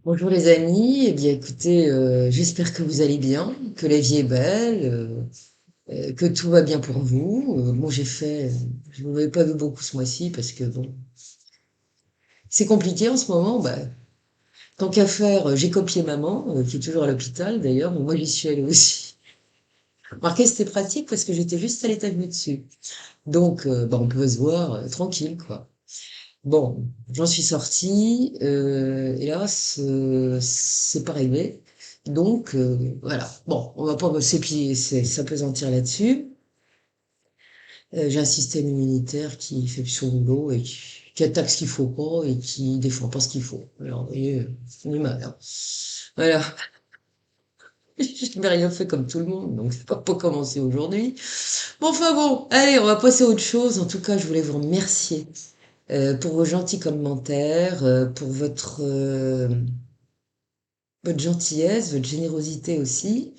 Bonjour les amis, eh bien écoutez, j'espère que vous allez bien, que la vie est belle, que tout va bien pour vous. Bon, je ne vous avais pas vu beaucoup ce mois-ci parce que bon, c'est compliqué en ce moment. Bah, tant qu'à faire, j'ai copié maman, qui est toujours à l'hôpital d'ailleurs, mais moi j'y suis allée aussi. Remarquez, c'était pratique parce que j'étais juste à l'étage dessus. Donc, bah, on peut se voir tranquille, quoi. Bon, j'en suis sortie, hélas, c'est pas arrivé. Donc, voilà. Bon, on va pas s'appesantir là-dessus. J'ai un système immunitaire qui fait son boulot et qui attaque ce qu'il faut pas et qui défend pas ce qu'il faut. Alors, vous voyez, on est mal, hein. Voilà. Je n'ai rien fait comme tout le monde, donc ça va pas commencer aujourd'hui. Bon, enfin bon, allez, on va passer à autre chose. En tout cas, je voulais vous remercier pour vos gentils commentaires, pour votre gentillesse, votre générosité aussi.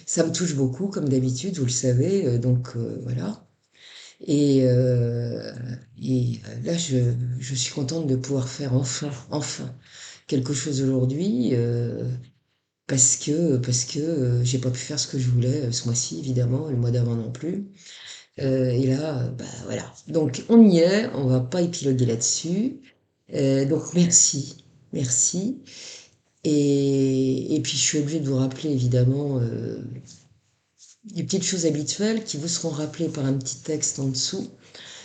Ça me touche beaucoup, comme d'habitude, vous le savez, donc voilà. Et, euh, Là, je suis contente de pouvoir faire enfin, quelque chose aujourd'hui, parce que j'ai pas pu faire ce que je voulais ce mois-ci, évidemment, et le mois d'avant non plus. Et là, bah voilà. Donc on y est, on va pas épiloguer là-dessus. Donc merci. Et puis je suis obligée de vous rappeler évidemment les petites choses habituelles qui vous seront rappelées par un petit texte en dessous.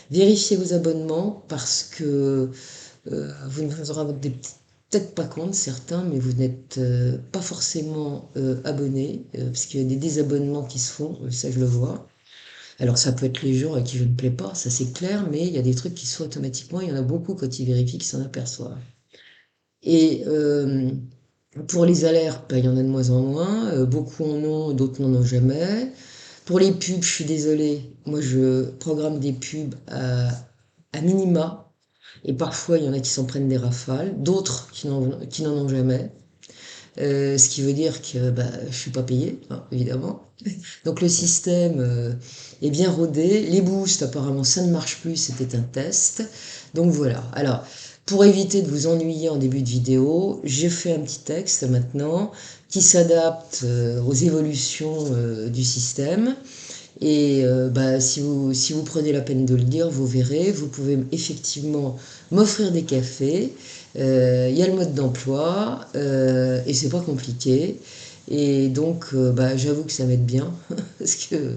Vérifiez vos abonnements parce que vous ne vous en rendez peut-être pas compte, certains, mais vous n'êtes pas forcément abonnés, parce qu'il y a des désabonnements qui se font, ça je le vois. Alors ça peut être les gens à qui je ne plais pas, ça c'est clair, mais il y a des trucs qui se font automatiquement, il y en a beaucoup quand ils vérifient qui s'en aperçoivent. Et pour les alertes, bah, il y en a de moins en moins, beaucoup en ont, d'autres n'en ont jamais. Pour les pubs, je suis désolée, moi je programme des pubs à minima, et parfois il y en a qui s'en prennent des rafales, d'autres qui n'en ont jamais. Ce qui veut dire que bah, je suis pas payée, hein, évidemment. Donc le système est bien rodé. Les boosts, apparemment, ça ne marche plus, c'était un test. Donc voilà. Alors, pour éviter de vous ennuyer en début de vidéo, j'ai fait un petit texte maintenant qui s'adapte aux évolutions du système. Et bah, si vous prenez la peine de le lire, vous verrez, vous pouvez effectivement m'offrir des cafés. Il y a le mode d'emploi et c'est pas compliqué. Et donc, bah, j'avoue que ça m'aide bien parce que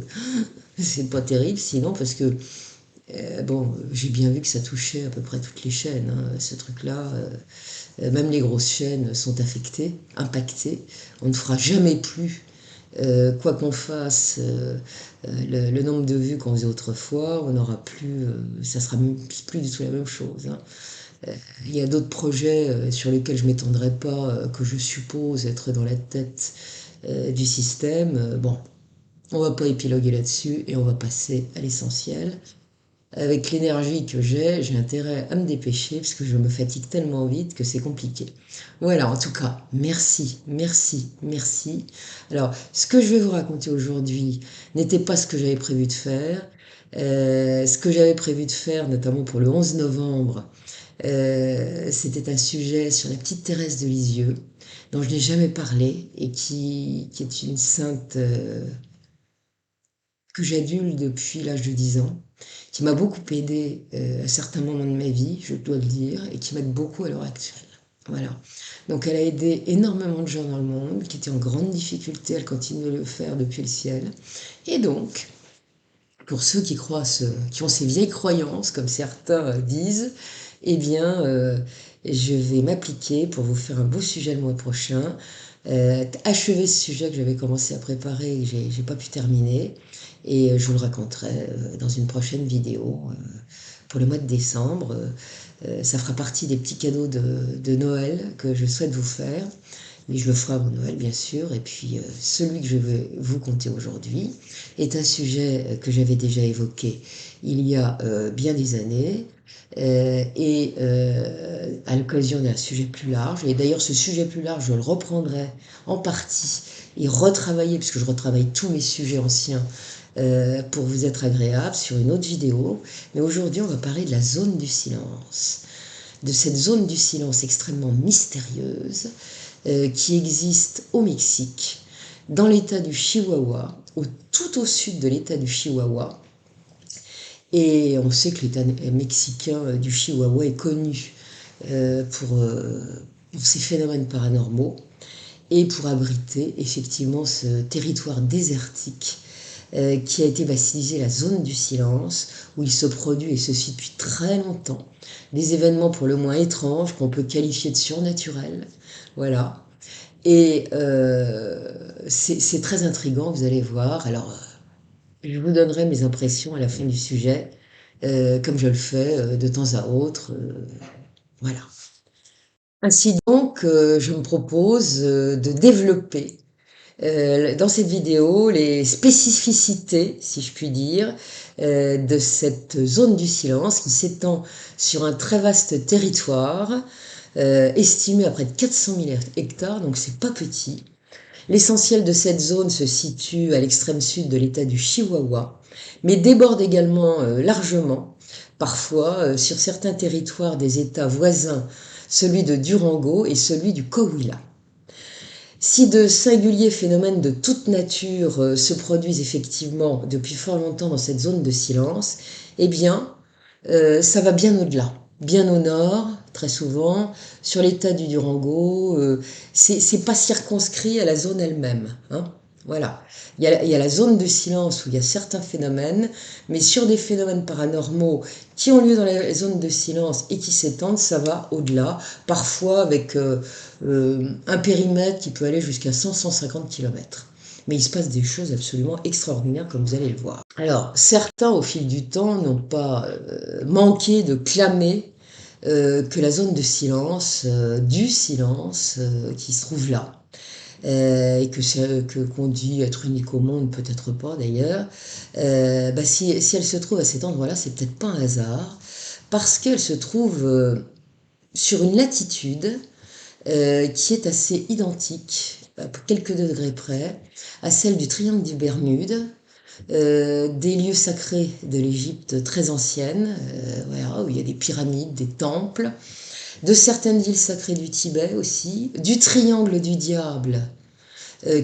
c'est pas terrible sinon, parce que bon, j'ai bien vu que ça touchait à peu près toutes les chaînes, hein, ce truc-là. Même les grosses chaînes sont affectées, impactées. On ne fera jamais plus quoi qu'on fasse, le nombre de vues qu'on faisait autrefois, on n'aura plus, ça sera plus du tout la même chose, hein. Il y a d'autres projets sur lesquels je m'étendrai pas, que je suppose être dans la tête du système. Bon, on va pas épiloguer là-dessus et on va passer à l'essentiel. Avec l'énergie que j'ai intérêt à me dépêcher parce que je me fatigue tellement vite que c'est compliqué. Voilà, en tout cas, merci. Alors, ce que je vais vous raconter aujourd'hui n'était pas ce que j'avais prévu de faire. Ce que j'avais prévu de faire, notamment pour le 11 novembre, c'était un sujet sur la petite Thérèse de Lisieux, dont je n'ai jamais parlé et qui est une sainte que j'adule depuis l'âge de 10 ans, qui m'a beaucoup aidé à certains moments de ma vie, je dois le dire, et qui m'aide beaucoup à l'heure actuelle. Voilà. Donc elle a aidé énormément de gens dans le monde qui étaient en grande difficulté, elle continue de le faire depuis le ciel. Et donc, pour ceux qui croient, qui ont ces vieilles croyances, comme certains disent, eh bien, je vais m'appliquer pour vous faire un beau sujet le mois prochain, achever ce sujet que j'avais commencé à préparer et que j'ai pas pu terminer. Et je vous le raconterai dans une prochaine vidéo pour le mois de décembre. Ça fera partie des petits cadeaux de Noël que je souhaite vous faire. Mais je le ferai avant Noël, bien sûr. Et puis, celui que je vais vous conter aujourd'hui est un sujet que j'avais déjà évoqué il y a bien des années, à l'occasion d'un sujet plus large. Et d'ailleurs, ce sujet plus large, je le reprendrai en partie et retravailler, puisque je retravaille tous mes sujets anciens pour vous être agréable sur une autre vidéo. Mais aujourd'hui, on va parler de la zone du silence. de cette zone du silence extrêmement mystérieuse qui existe au Mexique, dans l'état du Chihuahua, tout au sud de l'état du Chihuahua. Et on sait que l'état mexicain du Chihuahua est connu pour ces phénomènes paranormaux et pour abriter effectivement ce territoire désertique qui a été baptisé la zone du silence, où il se produit et se suit depuis très longtemps des événements pour le moins étranges qu'on peut qualifier de surnaturels. Voilà. Et c'est très intriguant, vous allez voir. Alors, je vous donnerai mes impressions à la fin du sujet, comme je le fais de temps à autre. Voilà. Ainsi donc, je me propose de développer dans cette vidéo les spécificités, si je puis dire, de cette zone du silence qui s'étend sur un très vaste territoire, estimé à près de 400 000 hectares, donc c'est pas petit. L'essentiel de cette zone se situe à l'extrême sud de l'état du Chihuahua, mais déborde également largement, parfois sur certains territoires des états voisins, celui de Durango et celui du Coahuila. Si de singuliers phénomènes de toute nature se produisent effectivement depuis fort longtemps dans cette zone de silence, eh bien, ça va bien au-delà, bien au nord, très souvent, sur l'état du Durango. C'est pas circonscrit à la zone elle-même, hein. Voilà. Il y a la zone de silence où il y a certains phénomènes, mais sur des phénomènes paranormaux qui ont lieu dans la zone de silence et qui s'étendent, ça va au-delà, parfois avec un périmètre qui peut aller jusqu'à 100-150 km. Mais il se passe des choses absolument extraordinaires, comme vous allez le voir. Alors, certains, au fil du temps, n'ont pas manqué de clamer que la zone de silence, du silence qui se trouve là, et qu'on dit être unique au monde, peut-être pas d'ailleurs, si elle se trouve à cet endroit-là, c'est peut-être pas un hasard, parce qu'elle se trouve sur une latitude qui est assez identique, à quelques degrés près, à celle du triangle des Bermudes, des lieux sacrés de l'Égypte très ancienne, voilà, où il y a des pyramides, des temples, de certaines villes sacrées du Tibet aussi, du triangle du diable,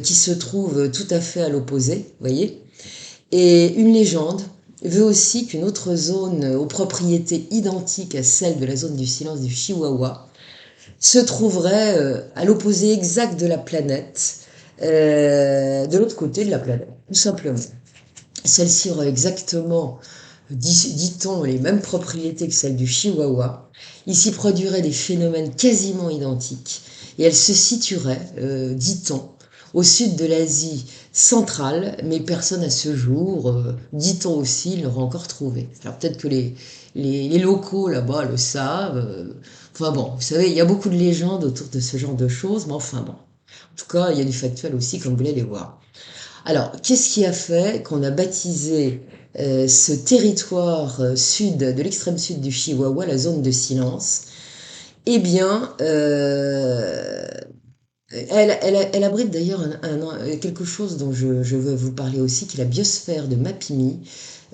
qui se trouve tout à fait à l'opposé, vous voyez. Et une légende veut aussi qu'une autre zone aux propriétés identiques à celle de la zone du silence du Chihuahua se trouverait à l'opposé exact de la planète, de l'autre côté de la planète, tout simplement. Celle-ci aurait exactement, dit-on, les mêmes propriétés que celle du Chihuahua. Il s'y produirait des phénomènes quasiment identiques et elle se situerait, dit-on, au sud de l'Asie centrale, mais personne à ce jour, dit-on aussi, ne l'aura encore trouvé. Alors peut-être que les locaux là-bas le savent. Enfin bon, vous savez, il y a beaucoup de légendes autour de ce genre de choses, mais enfin bon. En tout cas, il y a du factuel aussi, comme vous allez voir. Alors, qu'est-ce qui a fait qu'on a baptisé ce territoire sud, de l'extrême sud du Chihuahua, la zone de silence? Eh bien, elle abrite d'ailleurs quelque chose dont je veux vous parler aussi, qui est la biosphère de Mapimi,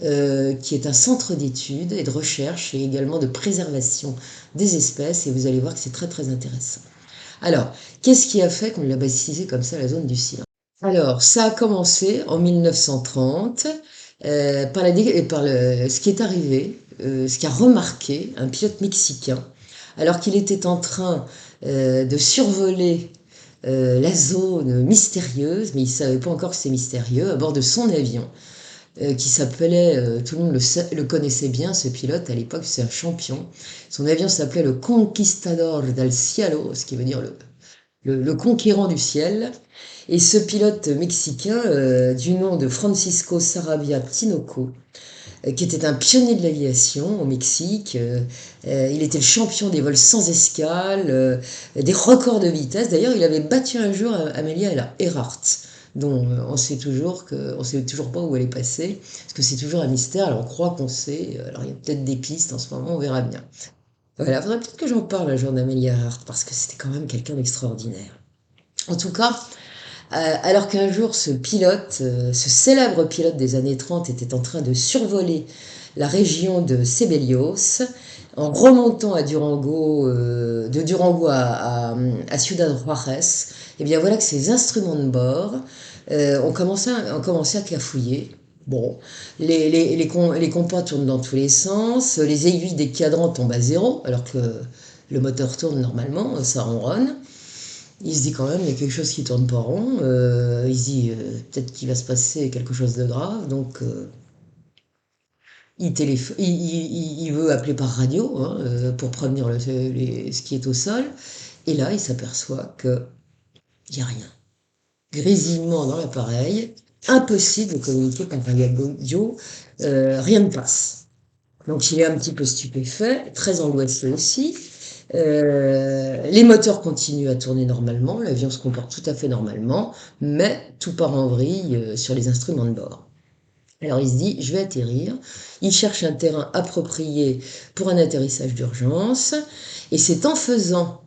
qui est un centre d'études et de recherche et également de préservation des espèces, et vous allez voir que c'est très très intéressant. Alors, qu'est-ce qui a fait qu'on l'a baptisé comme ça la zone du silence? Alors, ça a commencé en 1930 ce qui est arrivé, ce qu'a remarqué un pilote mexicain, alors qu'il était en train de survoler la zone mystérieuse, mais il ne savait pas encore que c'est mystérieux, à bord de son avion, qui s'appelait, tout le monde le connaissait bien, ce pilote, à l'époque, c'est un champion. Son avion s'appelait le Conquistador del Cielo, ce qui veut dire le conquérant du ciel. Et ce pilote mexicain, du nom de Francisco Sarabia Tinoco, qui était un pionnier de l'aviation au Mexique. Il était le champion des vols sans escale, des records de vitesse. D'ailleurs, il avait battu un jour Amelia Earhart, dont on sait toujours pas où elle est passée, parce que c'est toujours un mystère. Alors on croit qu'on sait. Alors il y a peut-être des pistes en ce moment, on verra bien. Voilà, faudrait peut-être que j'en parle un jour d'Amelia Earhart, parce que c'était quand même quelqu'un d'extraordinaire. En tout cas, alors qu'un jour ce célèbre pilote des années 30 était en train de survoler la région de Sibelius, En remontant à Durango, de Durango à Ciudad Juarez, et bien voilà que ces instruments de bord ont commencé à clafouiller. Bon, les compas tournent dans tous les sens, les aiguilles des cadrans tombent à zéro, alors que le moteur tourne normalement, ça ronronne. Il se dit quand même, il y a quelque chose qui tourne pas rond. Il se dit, peut-être qu'il va se passer quelque chose de grave, donc il veut appeler par radio, hein, pour prévenir ce qui est au sol. Et là, il s'aperçoit qu'il n'y a rien. Grésillement dans l'appareil, impossible de communiquer par un audio, rien ne passe. Donc il est un petit peu stupéfait, très angoissé aussi. Les moteurs continuent à tourner normalement, l'avion se comporte tout à fait normalement, mais tout part en vrille sur les instruments de bord. Alors il se dit, je vais atterrir. Il cherche un terrain approprié pour un atterrissage d'urgence. Et c'est en faisant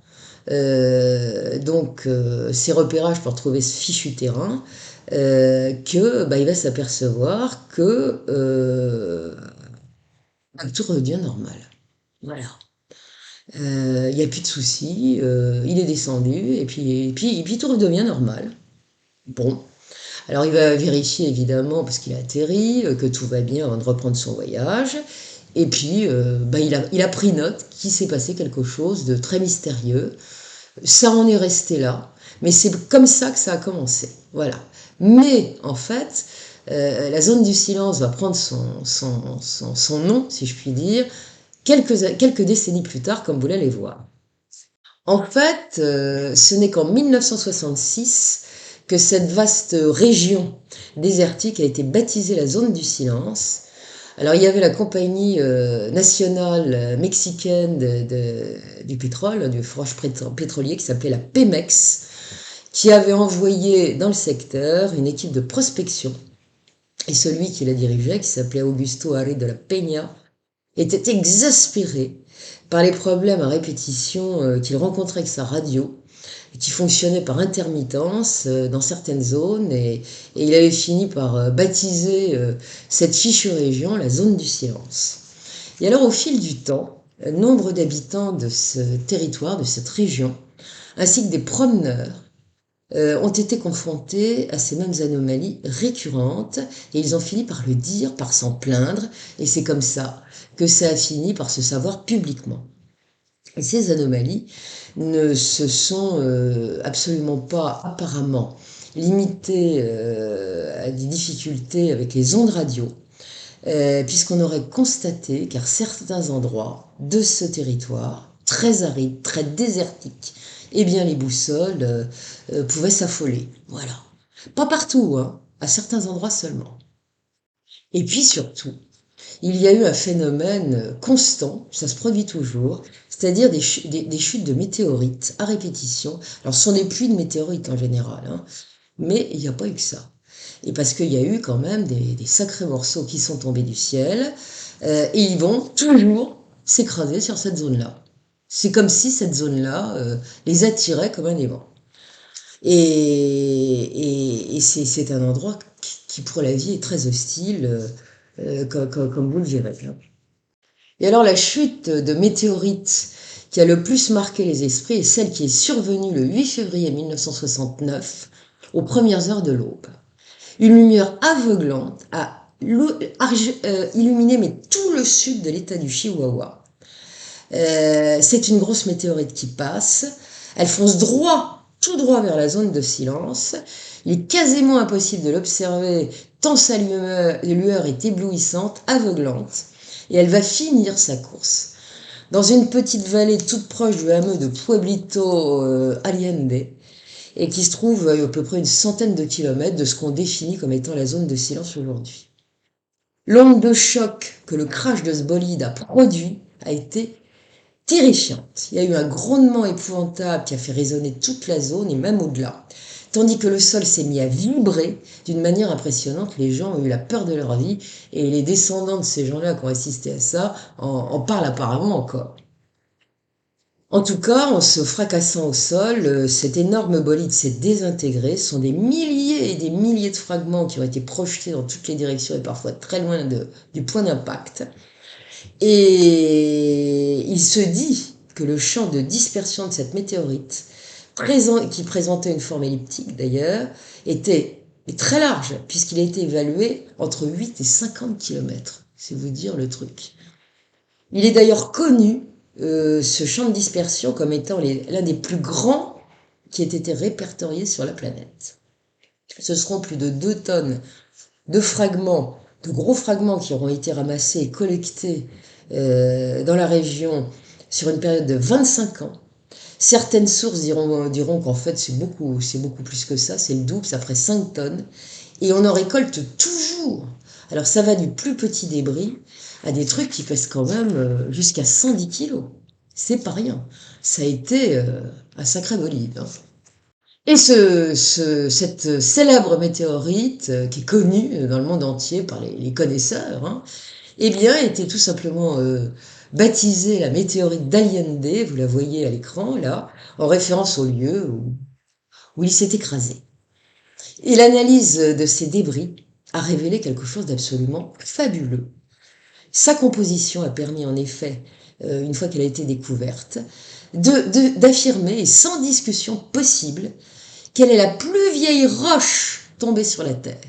ces repérages pour trouver ce fichu terrain que il va s'apercevoir que tout redevient normal. Voilà. Il n'y a plus de soucis, il est descendu et puis tout redevient normal. Bon, alors il va vérifier évidemment, parce qu'il a atterri, que tout va bien avant de reprendre son voyage. Et puis il a pris note qu'il s'est passé quelque chose de très mystérieux. Ça en est resté là, mais c'est comme ça que ça a commencé. Voilà. Mais en fait, la zone du silence va prendre son nom, si je puis dire, quelques décennies plus tard, comme vous l'allez voir. En fait, ce n'est qu'en 1966 que cette vaste région désertique a été baptisée la zone du silence. Alors il y avait la compagnie nationale mexicaine du pétrole, du forage pétrolier, qui s'appelait la Pemex, qui avait envoyé dans le secteur une équipe de prospection. Et celui qui la dirigeait, qui s'appelait Augusto Harry de la Peña, était exaspéré par les problèmes à répétition qu'il rencontrait avec sa radio, qui fonctionnait par intermittence dans certaines zones, et il avait fini par baptiser cette fichue région la zone du silence. Et alors au fil du temps, nombre d'habitants de ce territoire, de cette région, ainsi que des promeneurs, ont été confrontés à ces mêmes anomalies récurrentes, et ils ont fini par le dire, par s'en plaindre, et c'est comme ça que ça a fini par se savoir publiquement. Et ces anomalies ne se sont absolument pas apparemment limitées à des difficultés avec les ondes radio, puisqu'on aurait constaté qu'à certains endroits de ce territoire, très aride, très désertique, eh bien les boussoles pouvaient s'affoler. Voilà. Pas partout, hein, à certains endroits seulement. Et puis surtout, il y a eu un phénomène constant, ça se produit toujours, c'est-à-dire des chutes de météorites à répétition. Alors ce sont des pluies de météorites en général, hein, mais il n'y a pas eu que ça. Et parce qu'il y a eu quand même des sacrés morceaux qui sont tombés du ciel, et ils vont toujours s'écraser sur cette zone-là. C'est comme si cette zone-là les attirait comme un aimant. Et c'est un endroit qui, pour la vie, est très hostile, comme vous le verrez. Hein. Et alors la chute de météorites qui a le plus marqué les esprits est celle qui est survenue le 8 février 1969, aux premières heures de l'aube. Une lumière aveuglante a illuminé mais tout le sud de l'état du Chihuahua. C'est une grosse météorite qui passe. Elle fonce tout droit vers la zone de silence. Il est quasiment impossible de l'observer tant sa lueur est éblouissante, aveuglante. Et elle va finir sa course dans une petite vallée toute proche du hameau de Pueblito Allende, et qui se trouve à peu près une centaine de kilomètres de ce qu'on définit comme étant la zone de silence aujourd'hui. L'onde de choc que le crash de ce bolide a produit a été terrifiante. Il y a eu un grondement épouvantable qui a fait résonner toute la zone et même au-delà. Tandis que le sol s'est mis à vibrer d'une manière impressionnante, les gens ont eu la peur de leur vie, et les descendants de ces gens-là qui ont assisté à ça en parlent apparemment encore. En tout cas, en se fracassant au sol, cet énorme bolide s'est désintégré. Ce sont des milliers et des milliers de fragments qui ont été projetés dans toutes les directions et parfois très loin du point d'impact. Et il se dit que le champ de dispersion de cette météorite, qui présentait une forme elliptique d'ailleurs, était très large, puisqu'il a été évalué entre 8 et 50 km. C'est vous dire le truc. Il est d'ailleurs connu, ce champ de dispersion, comme étant l'un des plus grands qui ait été répertorié sur la planète. Ce seront plus de 2 tonnes de fragments, de gros fragments qui auront été ramassés et collectés dans la région sur une période de 25 ans. Certaines sources diront qu'en fait c'est beaucoup plus que ça, c'est le double, ça ferait 5 tonnes. Et on en récolte toujours. Alors ça va du plus petit débris à des trucs qui pèsent quand même jusqu'à 110 kilos. C'est pas rien. Ça a été un sacré bolide, hein. Et cette célèbre météorite, qui est connue dans le monde entier par les connaisseurs, hein, eh bien, était tout simplement baptisée la météorite d'Allende, vous la voyez à l'écran là, en référence au lieu où il s'est écrasé. Et l'analyse de ces débris a révélé quelque chose d'absolument fabuleux. Sa composition a permis en effet, une fois qu'elle a été découverte, d'affirmer, et sans discussion possible, quelle est la plus vieille roche tombée sur la Terre.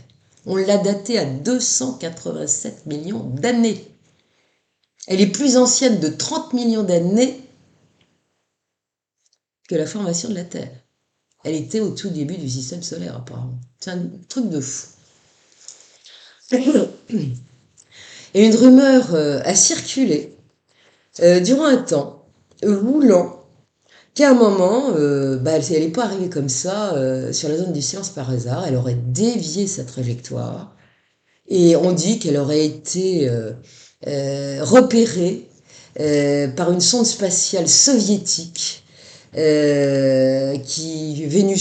On l'a datée à 287 millions d'années. Elle est plus ancienne de 30 millions d'années que la formation de la Terre. Elle était au tout début du système solaire, apparemment. C'est un truc de fou. Et une rumeur a circulé durant un temps, voulant qu'à un moment, elle n'est pas arrivée comme ça sur la zone du silence par hasard, elle aurait dévié sa trajectoire, et on dit qu'elle aurait été repérée par une sonde spatiale soviétique, Vénus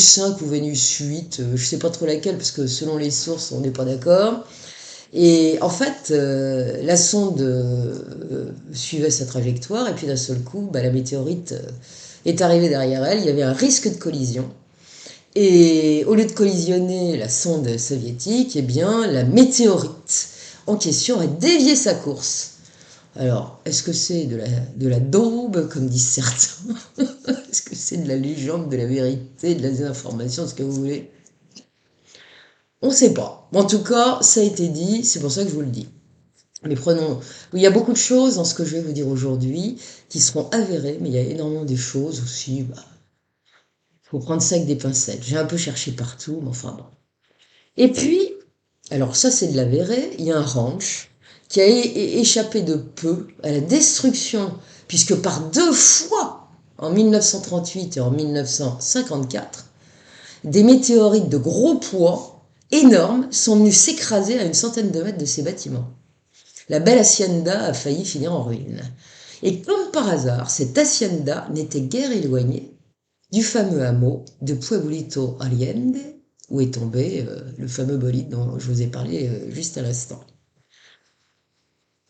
5 ou Vénus 8, je sais pas trop laquelle, parce que selon les sources, on n'est pas d'accord. Et en fait, la sonde suivait sa trajectoire, et puis d'un seul coup, la météorite est arrivée derrière elle, il y avait un risque de collision. Et au lieu de collisionner la sonde soviétique, eh bien, la météorite en question a dévié sa course. Alors, est-ce que c'est de la daube, comme disent certains? Est-ce que c'est de la légende, de la vérité, de la désinformation, ce que vous voulez? On ne sait pas. En tout cas, ça a été dit, c'est pour ça que je vous le dis. Mais prenons... Il y a beaucoup de choses dans ce que je vais vous dire aujourd'hui qui seront avérées, mais il y a énormément de choses aussi. Faut prendre ça avec des pincettes. J'ai un peu cherché partout, mais enfin bon. Et puis, alors ça c'est de l'avéré, il y a un ranch qui a échappé de peu à la destruction, puisque par 2 fois, en 1938 et en 1954, des météorites de gros poids énormes sont venus s'écraser à une centaine de mètres de ces bâtiments. La belle hacienda a failli finir en ruine. Et comme par hasard, cette hacienda n'était guère éloignée du fameux hameau de Pueblito Allende, où est tombé le fameux bolide dont je vous ai parlé juste à l'instant.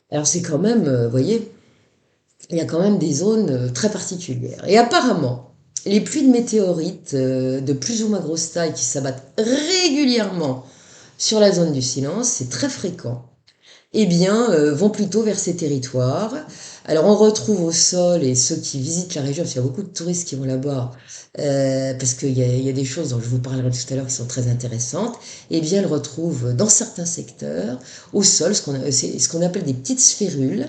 Alors c'est quand même, vous voyez, il y a quand même des zones très particulières. Et apparemment, les pluies de météorites de plus ou moins grosse taille qui s'abattent régulièrement sur la zone du silence, c'est très fréquent, eh bien, vont plutôt vers ces territoires. Alors, on retrouve au sol, et ceux qui visitent la région, parce qu'il y a beaucoup de touristes qui vont là-bas, parce qu'il y a des choses dont je vous parlerai tout à l'heure qui sont très intéressantes, eh bien, elles retrouvent dans certains secteurs, au sol, ce qu'on appelle des petites sphérules,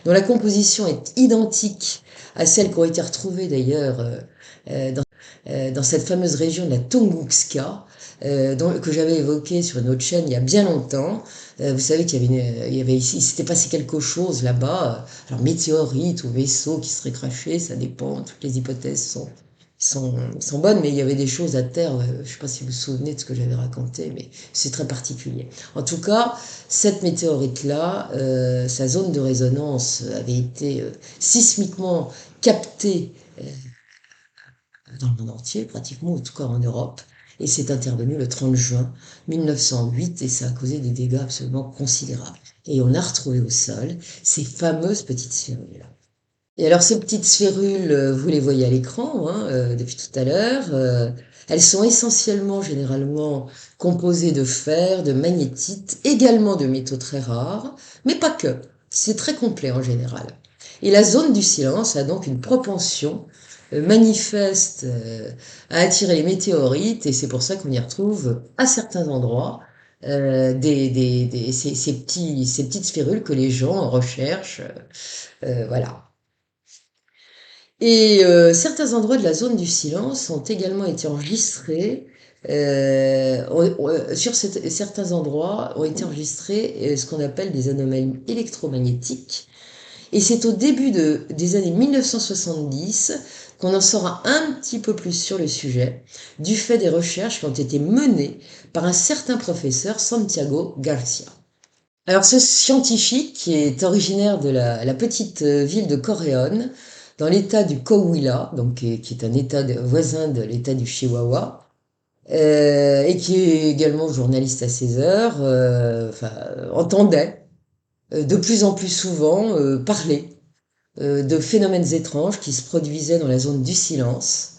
dont la composition est identique à celles qui ont été retrouvées d'ailleurs dans cette fameuse région de la Tunguska, que j'avais évoquée sur une autre chaîne il y a bien longtemps. Vous savez il s'était passé quelque chose là-bas, alors météorite ou vaisseau qui serait craché, ça dépend, toutes les hypothèses sont bonnes, mais il y avait des choses à terre, je ne sais pas si vous vous souvenez de ce que j'avais raconté, mais c'est très particulier. En tout cas, cette météorite-là, sa zone de résonance avait été sismiquement captée dans le monde entier, pratiquement, en tout cas en Europe, et c'est intervenu le 30 juin 1908 et ça a causé des dégâts absolument considérables. Et on a retrouvé au sol ces fameuses petites sphérules. Et alors ces petites sphérules, vous les voyez à l'écran depuis tout à l'heure, elles sont essentiellement, généralement, composées de fer, de magnétite, également de métaux très rares, mais pas que. C'est très complet en général. Et la zone du silence a donc une propension manifeste à attirer les météorites, et c'est pour ça qu'on y retrouve à certains endroits ces petites sphérules que les gens recherchent. Voilà. Et certains endroits de la zone du silence ont également été enregistrés. Certains endroits ont été enregistrés ce qu'on appelle des anomalies électromagnétiques. Et c'est au début des années 1970 qu'on en saura un petit peu plus sur le sujet, du fait des recherches qui ont été menées par un certain professeur Santiago Garcia. Alors ce scientifique, qui est originaire de la petite ville de Corleone, dans l'état du Coahuila, donc qui est un état voisin de l'état du Chihuahua, et qui est également journaliste à ses heures, entendait de plus en plus souvent parler de phénomènes étranges qui se produisaient dans la zone du silence.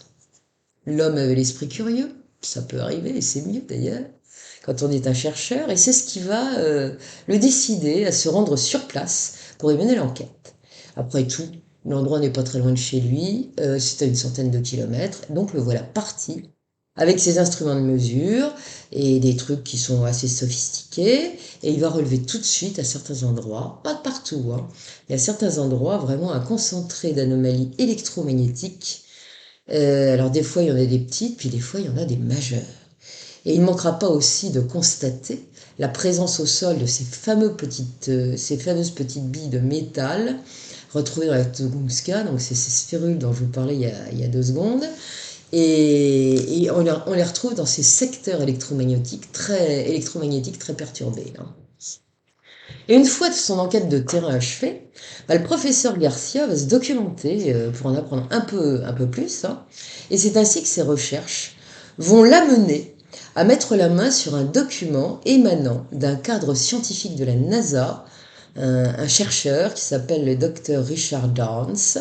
L'homme avait l'esprit curieux, ça peut arriver, et c'est mieux d'ailleurs, quand on est un chercheur, et c'est ce qui va le décider à se rendre sur place pour y mener l'enquête. Après tout, l'endroit n'est pas très loin de chez lui, c'est à une centaine de kilomètres, donc le voilà parti avec ses instruments de mesure et des trucs qui sont assez sophistiqués, et il va relever tout de suite à certains endroits, pas de partout, hein, il y a certains endroits vraiment un concentré d'anomalies électromagnétiques. Alors des fois il y en a des petites, puis des fois il y en a des majeures. Et il ne manquera pas aussi de constater la présence au sol de ces fameuses petites billes de métal retrouvées dans la Tunguska, donc c'est ces sphérules dont je vous parlais il y a 2 secondes, et on les retrouve dans ces secteurs électromagnétiques très perturbés, hein. Et une fois son enquête de terrain achevée, le professeur Garcia va se documenter pour en apprendre un peu plus, hein. Et c'est ainsi que ses recherches vont l'amener à mettre la main sur un document émanant d'un cadre scientifique de la NASA, un chercheur qui s'appelle le docteur Richard Dawes.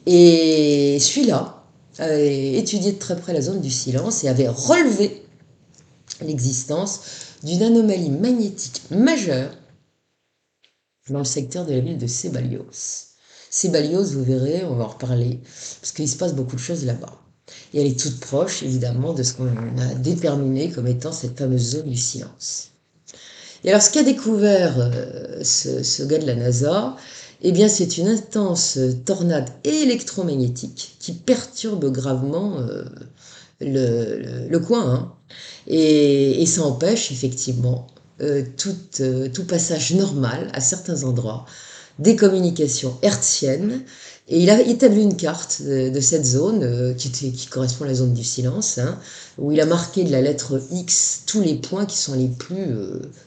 Et celui-là avait étudié de très près la zone du silence et avait relevé l'existence d'une anomalie magnétique majeure dans le secteur de la ville de Ceballos. Ceballos, vous verrez, on va en reparler, parce qu'il se passe beaucoup de choses là-bas. Et elle est toute proche, évidemment, de ce qu'on a déterminé comme étant cette fameuse zone du silence. Et alors, ce qu'a découvert ce gars de la NASA, eh bien, c'est une intense tornade électromagnétique qui perturbe gravement le coin, hein. Et ça empêche effectivement tout passage normal à certains endroits, des communications hertziennes. Et il a établi une carte de cette zone qui correspond à la zone du silence, hein, où il a marqué de la lettre X tous les points qui sont les plus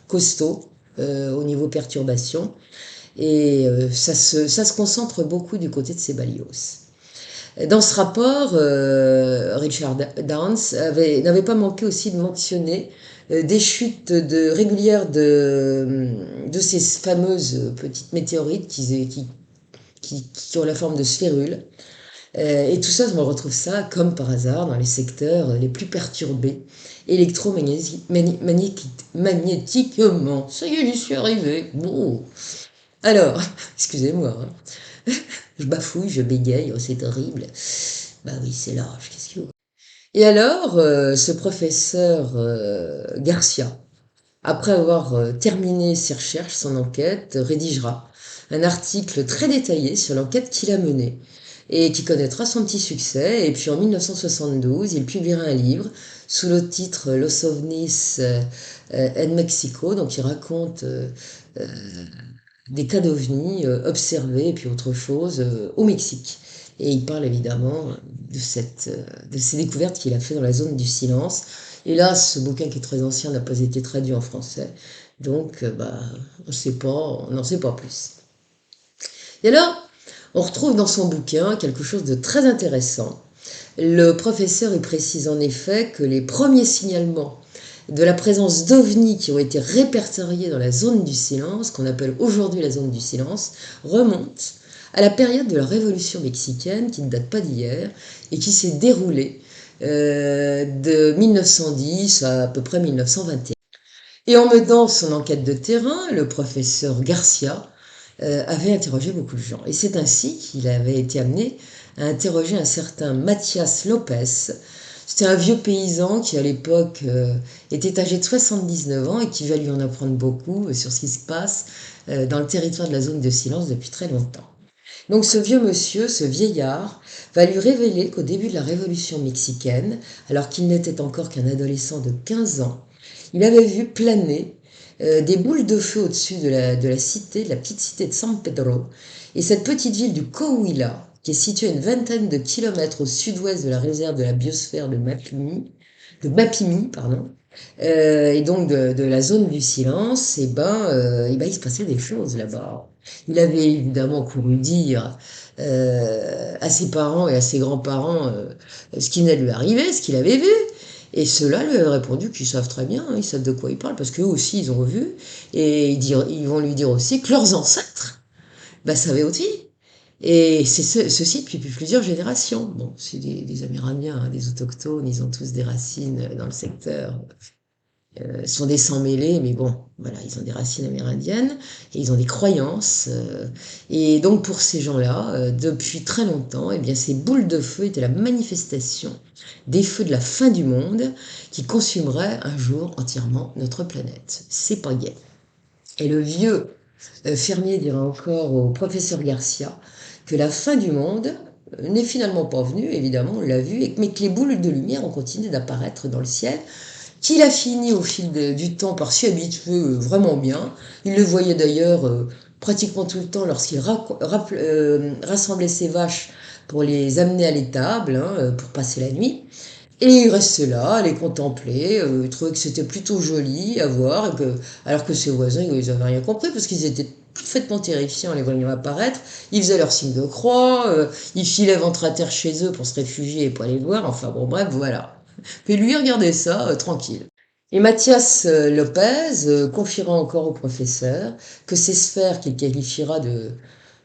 costauds au niveau perturbation. Et ça se concentre beaucoup du côté de Ceballos. Dans ce rapport, Richard Dawes n'avait pas manqué aussi de mentionner des chutes régulières de ces fameuses petites météorites qui ont la forme de sphérules. Et tout ça, on retrouve ça, comme par hasard, dans les secteurs les plus perturbés électromagnétiquement. Ça y est, j'y suis arrivé. Bon. Alors, excusez-moi, hein. Je bafouille, je bégaye, oh, c'est horrible. Bah oui, c'est l'âge, qu'est-ce qu'il y a. Et alors, ce professeur Garcia, après avoir terminé ses recherches, son enquête, rédigera un article très détaillé sur l'enquête qu'il a menée et qui connaîtra son petit succès. Et puis en 1972, il publiera un livre sous le titre Los OVNIs en Mexico. Donc il raconte des cas d'ovnis observés et puis autre chose au Mexique. Et il parle évidemment de ces découvertes qu'il a fait dans la zone du silence. Hélas, ce bouquin qui est très ancien n'a pas été traduit en français, donc on n'en sait pas plus. Et alors, on retrouve dans son bouquin quelque chose de très intéressant. Le professeur y précise en effet que les premiers signalements de la présence d'ovnis qui ont été répertoriés dans la zone du silence, qu'on appelle aujourd'hui la zone du silence, remontent à la période de la Révolution mexicaine, qui ne date pas d'hier, et qui s'est déroulée de 1910 à peu près 1921. Et en menant son enquête de terrain, le professeur Garcia avait interrogé beaucoup de gens. Et c'est ainsi qu'il avait été amené à interroger un certain Mathias Lopez. C'était un vieux paysan qui, à l'époque, était âgé de 79 ans et qui va lui en apprendre beaucoup sur ce qui se passe dans le territoire de la zone de silence depuis très longtemps. Donc ce vieux monsieur, ce vieillard, va lui révéler qu'au début de la Révolution mexicaine, alors qu'il n'était encore qu'un adolescent de 15 ans, il avait vu planer des boules de feu au-dessus de la cité, de la petite cité de San Pedro. Et cette petite ville du Coahuila, qui est située à une vingtaine de kilomètres au sud-ouest de la réserve de la biosphère de Mapimi, pardon, et donc de la zone du silence, et ben il se passait des choses là-bas. Il avait évidemment couru dire à ses parents et à ses grands-parents ce qui venait de lui arriver, ce qu'il avait vu. Et ceux-là lui avaient répondu qu'ils savent très bien, hein, ils savent de quoi ils parlent, parce qu'eux aussi ils ont vu, et ils vont lui dire aussi que leurs ancêtres savaient aussi. Et c'est ceci depuis plusieurs générations. Bon, c'est des Amérindiens, hein, des autochtones, ils ont tous des racines dans le secteur, sont des sangs mêlés, mais bon, voilà, ils ont des racines amérindiennes et ils ont des croyances. Et donc pour ces gens-là, depuis très longtemps, eh bien, ces boules de feu étaient la manifestation des feux de la fin du monde qui consumeraient un jour entièrement notre planète. C'est pas gai. Et le vieux fermier dira encore au professeur Garcia que la fin du monde n'est finalement pas venue, évidemment, on l'a vu, mais que les boules de lumière ont continué d'apparaître dans le ciel, qu'il a fini au fil du temps par s'y habituer vraiment bien. Il le voyait d'ailleurs pratiquement tout le temps lorsqu'il rassemblait ses vaches pour les amener à l'étable, hein, pour passer la nuit. Et il restait là, à les contempler, il trouvait que c'était plutôt joli à voir, alors que ses voisins, ils n'avaient rien compris, parce qu'ils étaient parfaitement terrifiés en les voyant apparaître. Ils faisaient leur signe de croix, ils filaient ventre à terre chez eux pour se réfugier et pas les voir, enfin bon bref, voilà. Mais lui, regardait ça, tranquille. Et Mathias Lopez confiera encore au professeur que ces sphères qu'il qualifiera de...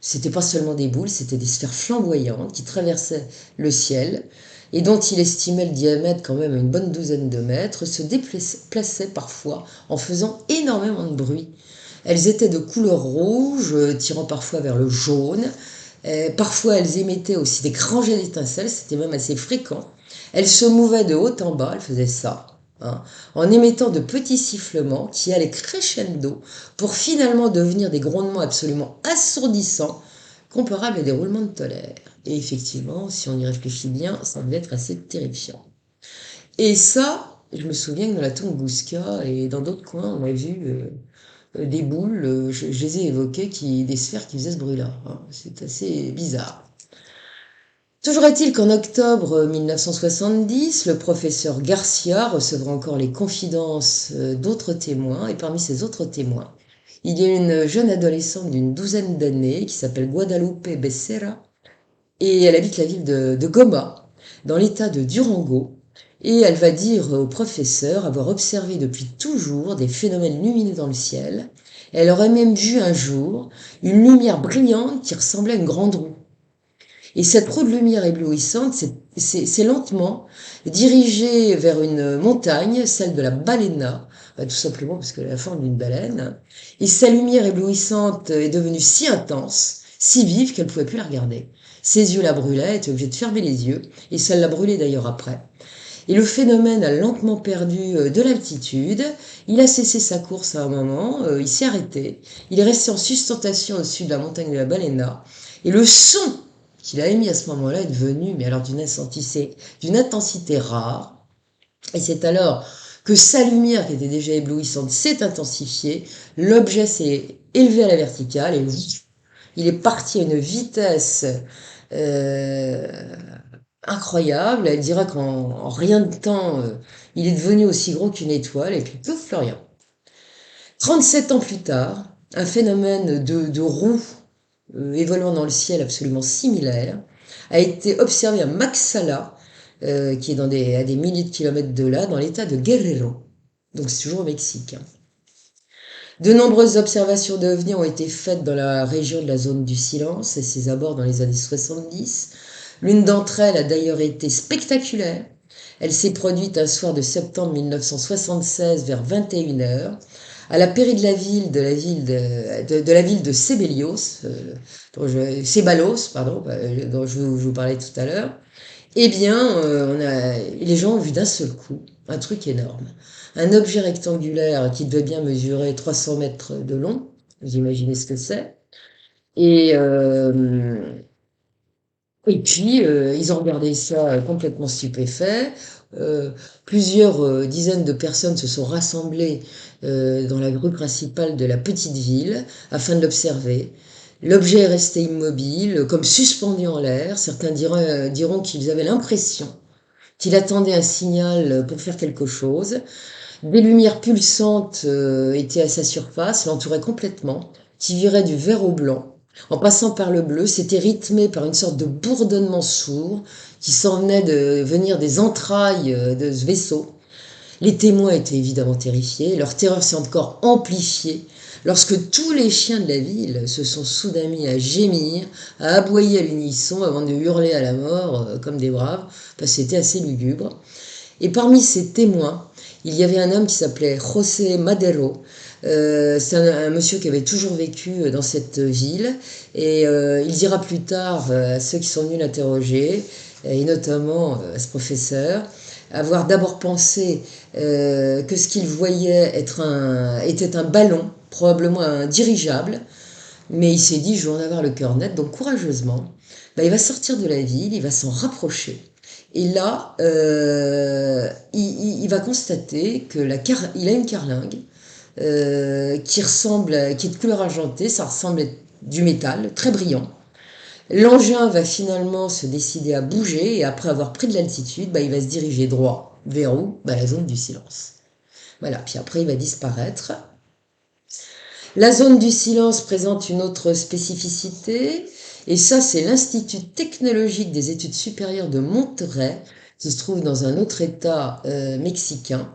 C'était pas seulement des boules, c'était des sphères flamboyantes qui traversaient le ciel et dont il estimait le diamètre quand même à une bonne douzaine de mètres, se déplaçaient parfois en faisant énormément de bruit. Elles étaient de couleur rouge, tirant parfois vers le jaune. Parfois, elles émettaient aussi des grands jets d'étincelles, c'était même assez fréquent. Elles se mouvaient de haut en bas, elles faisaient ça, hein, en émettant de petits sifflements qui allaient crescendo pour finalement devenir des grondements absolument assourdissants, comparables à des roulements de tonnerre. Et effectivement, si on y réfléchit bien, ça devait être assez terrifiant. Et ça, je me souviens que dans la Tunguska et dans d'autres coins, on a vu des boules, je les ai évoquées, des sphères qui faisaient ce bruit-là, hein. C'est assez bizarre. Toujours est-il qu'en octobre 1970, le professeur Garcia recevra encore les confidences d'autres témoins, et parmi ces autres témoins, il y a une jeune adolescente d'une douzaine d'années qui s'appelle Guadalupe Becerra, et elle habite la ville de Goma, dans l'état de Durango, et elle va dire au professeur avoir observé depuis toujours des phénomènes lumineux dans le ciel. Elle aurait même vu un jour une lumière brillante qui ressemblait à une grande roue. Et cette roue de lumière éblouissante s'est lentement dirigée vers une montagne, celle de la Balena, tout simplement parce qu'elle a la forme d'une baleine. Et sa lumière éblouissante est devenue si intense, si vive qu'elle ne pouvait plus la regarder. Ses yeux la brûlaient, elle était obligée de fermer les yeux, et ça l'a brûlée d'ailleurs après. Et le phénomène a lentement perdu de l'altitude, il a cessé sa course à un moment, il s'est arrêté, il est resté en sustentation au-dessus de la montagne de la Balena, et le son qu'il a émis à ce moment-là est devenu, mais alors d'une intensité rare, et c'est alors que sa lumière, qui était déjà éblouissante, s'est intensifiée, l'objet s'est élevé à la verticale, et il est parti à une vitesse euh, incroyable. Elle dira qu'en rien de temps, il est devenu aussi gros qu'une étoile, et puis pouf, plus rien. 37 ans plus tard, un phénomène de roue évoluant dans le ciel absolument similaire a été observé à Maxala, qui est à des milliers de kilomètres de là, dans l'état de Guerrero. Donc c'est toujours au Mexique, hein. De nombreuses observations d'OVNI ont été faites dans la région de la zone du silence et ses abords dans les années 70. L'une d'entre elles a d'ailleurs été spectaculaire. Elle s'est produite un soir de septembre 1976 vers 21 heures, à la périphérie de la ville de Sébalos, Sébalos, pardon, dont je vous parlais tout à l'heure. Eh bien, les gens ont vu d'un seul coup un truc énorme. Un objet rectangulaire qui devait bien mesurer 300 mètres de long. Vous imaginez ce que c'est. Et, euh, et puis, ils ont regardé ça complètement stupéfaits. Euh, Plusieurs dizaines de personnes se sont rassemblées dans la rue principale de la petite ville afin de l'observer. L'objet est resté immobile, comme suspendu en l'air. Certains diront qu'ils avaient l'impression qu'il attendait un signal pour faire quelque chose. Des lumières pulsantes étaient à sa surface, l'entouraient complètement, qui viraient du vert au blanc. En passant par le bleu, c'était rythmé par une sorte de bourdonnement sourd qui s'en venait de venir des entrailles de ce vaisseau. Les témoins étaient évidemment terrifiés, leur terreur s'est encore amplifiée lorsque tous les chiens de la ville se sont soudain mis à gémir, à aboyer à l'unisson avant de hurler à la mort comme des braves, parce que c'était assez lugubre. Et parmi ces témoins, il y avait un homme qui s'appelait José Madero. C'est un monsieur qui avait toujours vécu dans cette ville et il dira plus tard à ceux qui sont venus l'interroger, et notamment à ce professeur, avoir d'abord pensé que ce qu'il voyait était un ballon, probablement un dirigeable, mais il s'est dit je vais en avoir le cœur net, donc courageusement, bah, il va sortir de la ville, il va s'en rapprocher. Et là, il va constater que il a une carlingue qui est de couleur argentée, ça ressemble à du métal, très brillant. L'engin va finalement se décider à bouger et après avoir pris de l'altitude, bah, il va se diriger droit vers où? Bah, la zone du silence. Voilà, puis après il va disparaître. La zone du silence présente une autre spécificité, et ça c'est l'Institut technologique des études supérieures de Monterrey, qui se trouve dans un autre état mexicain.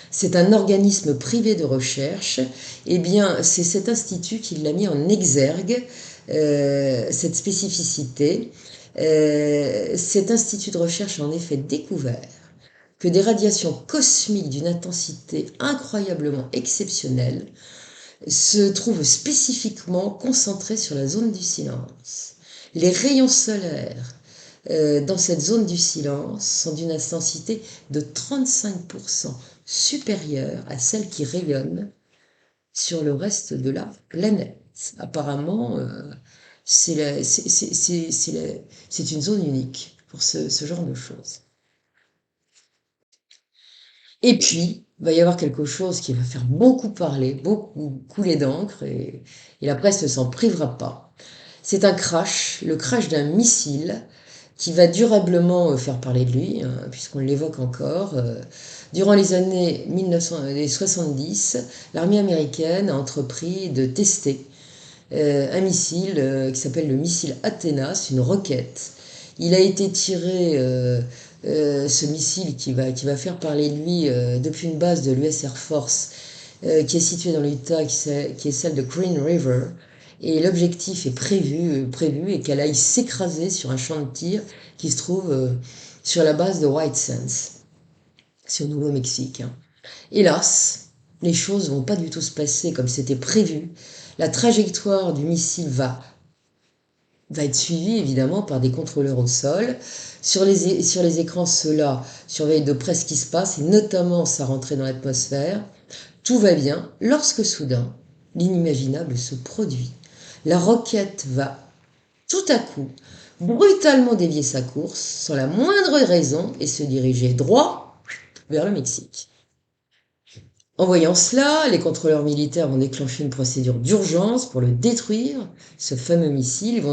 C'est un organisme privé de recherche. Eh bien, c'est cet institut qui l'a mis en exergue, cette spécificité. Cet institut de recherche a en effet découvert que des radiations cosmiques d'une intensité incroyablement exceptionnelle se trouvent spécifiquement concentrés sur la zone du silence. Les rayons solaires dans cette zone du silence sont d'une intensité de 35% supérieure à celle qui rayonne sur le reste de la planète. Apparemment, c'est une zone unique pour ce genre de choses. Et puis, il va y avoir quelque chose qui va faire beaucoup parler, beaucoup couler d'encre, et la presse ne s'en privera pas. C'est un crash, le crash d'un missile qui va durablement faire parler de lui, hein, puisqu'on l'évoque encore. Durant les années 1970, l'armée américaine a entrepris de tester un missile qui s'appelle le missile Athéna, c'est une roquette. Il a été tiré, ce missile qui va faire parler de lui depuis une base de l'US Air Force qui est située dans l'Utah, qui est celle de Green River. Et l'objectif est prévu et qu'elle aille s'écraser sur un champ de tir qui se trouve sur la base de White Sands, c'est au Nouveau-Mexique. Hein. Hélas, les choses vont pas du tout se passer comme c'était prévu. La trajectoire du missile va être suivie évidemment par des contrôleurs au sol. Sur les écrans, ceux-là surveillent de près ce qui se passe et notamment sa rentrée dans l'atmosphère. Tout va bien lorsque soudain, l'inimaginable se produit. La roquette va tout à coup brutalement dévier sa course sans la moindre raison et se diriger droit vers le Mexique. En voyant cela, les contrôleurs militaires vont déclencher une procédure d'urgence pour le détruire, ce fameux missile.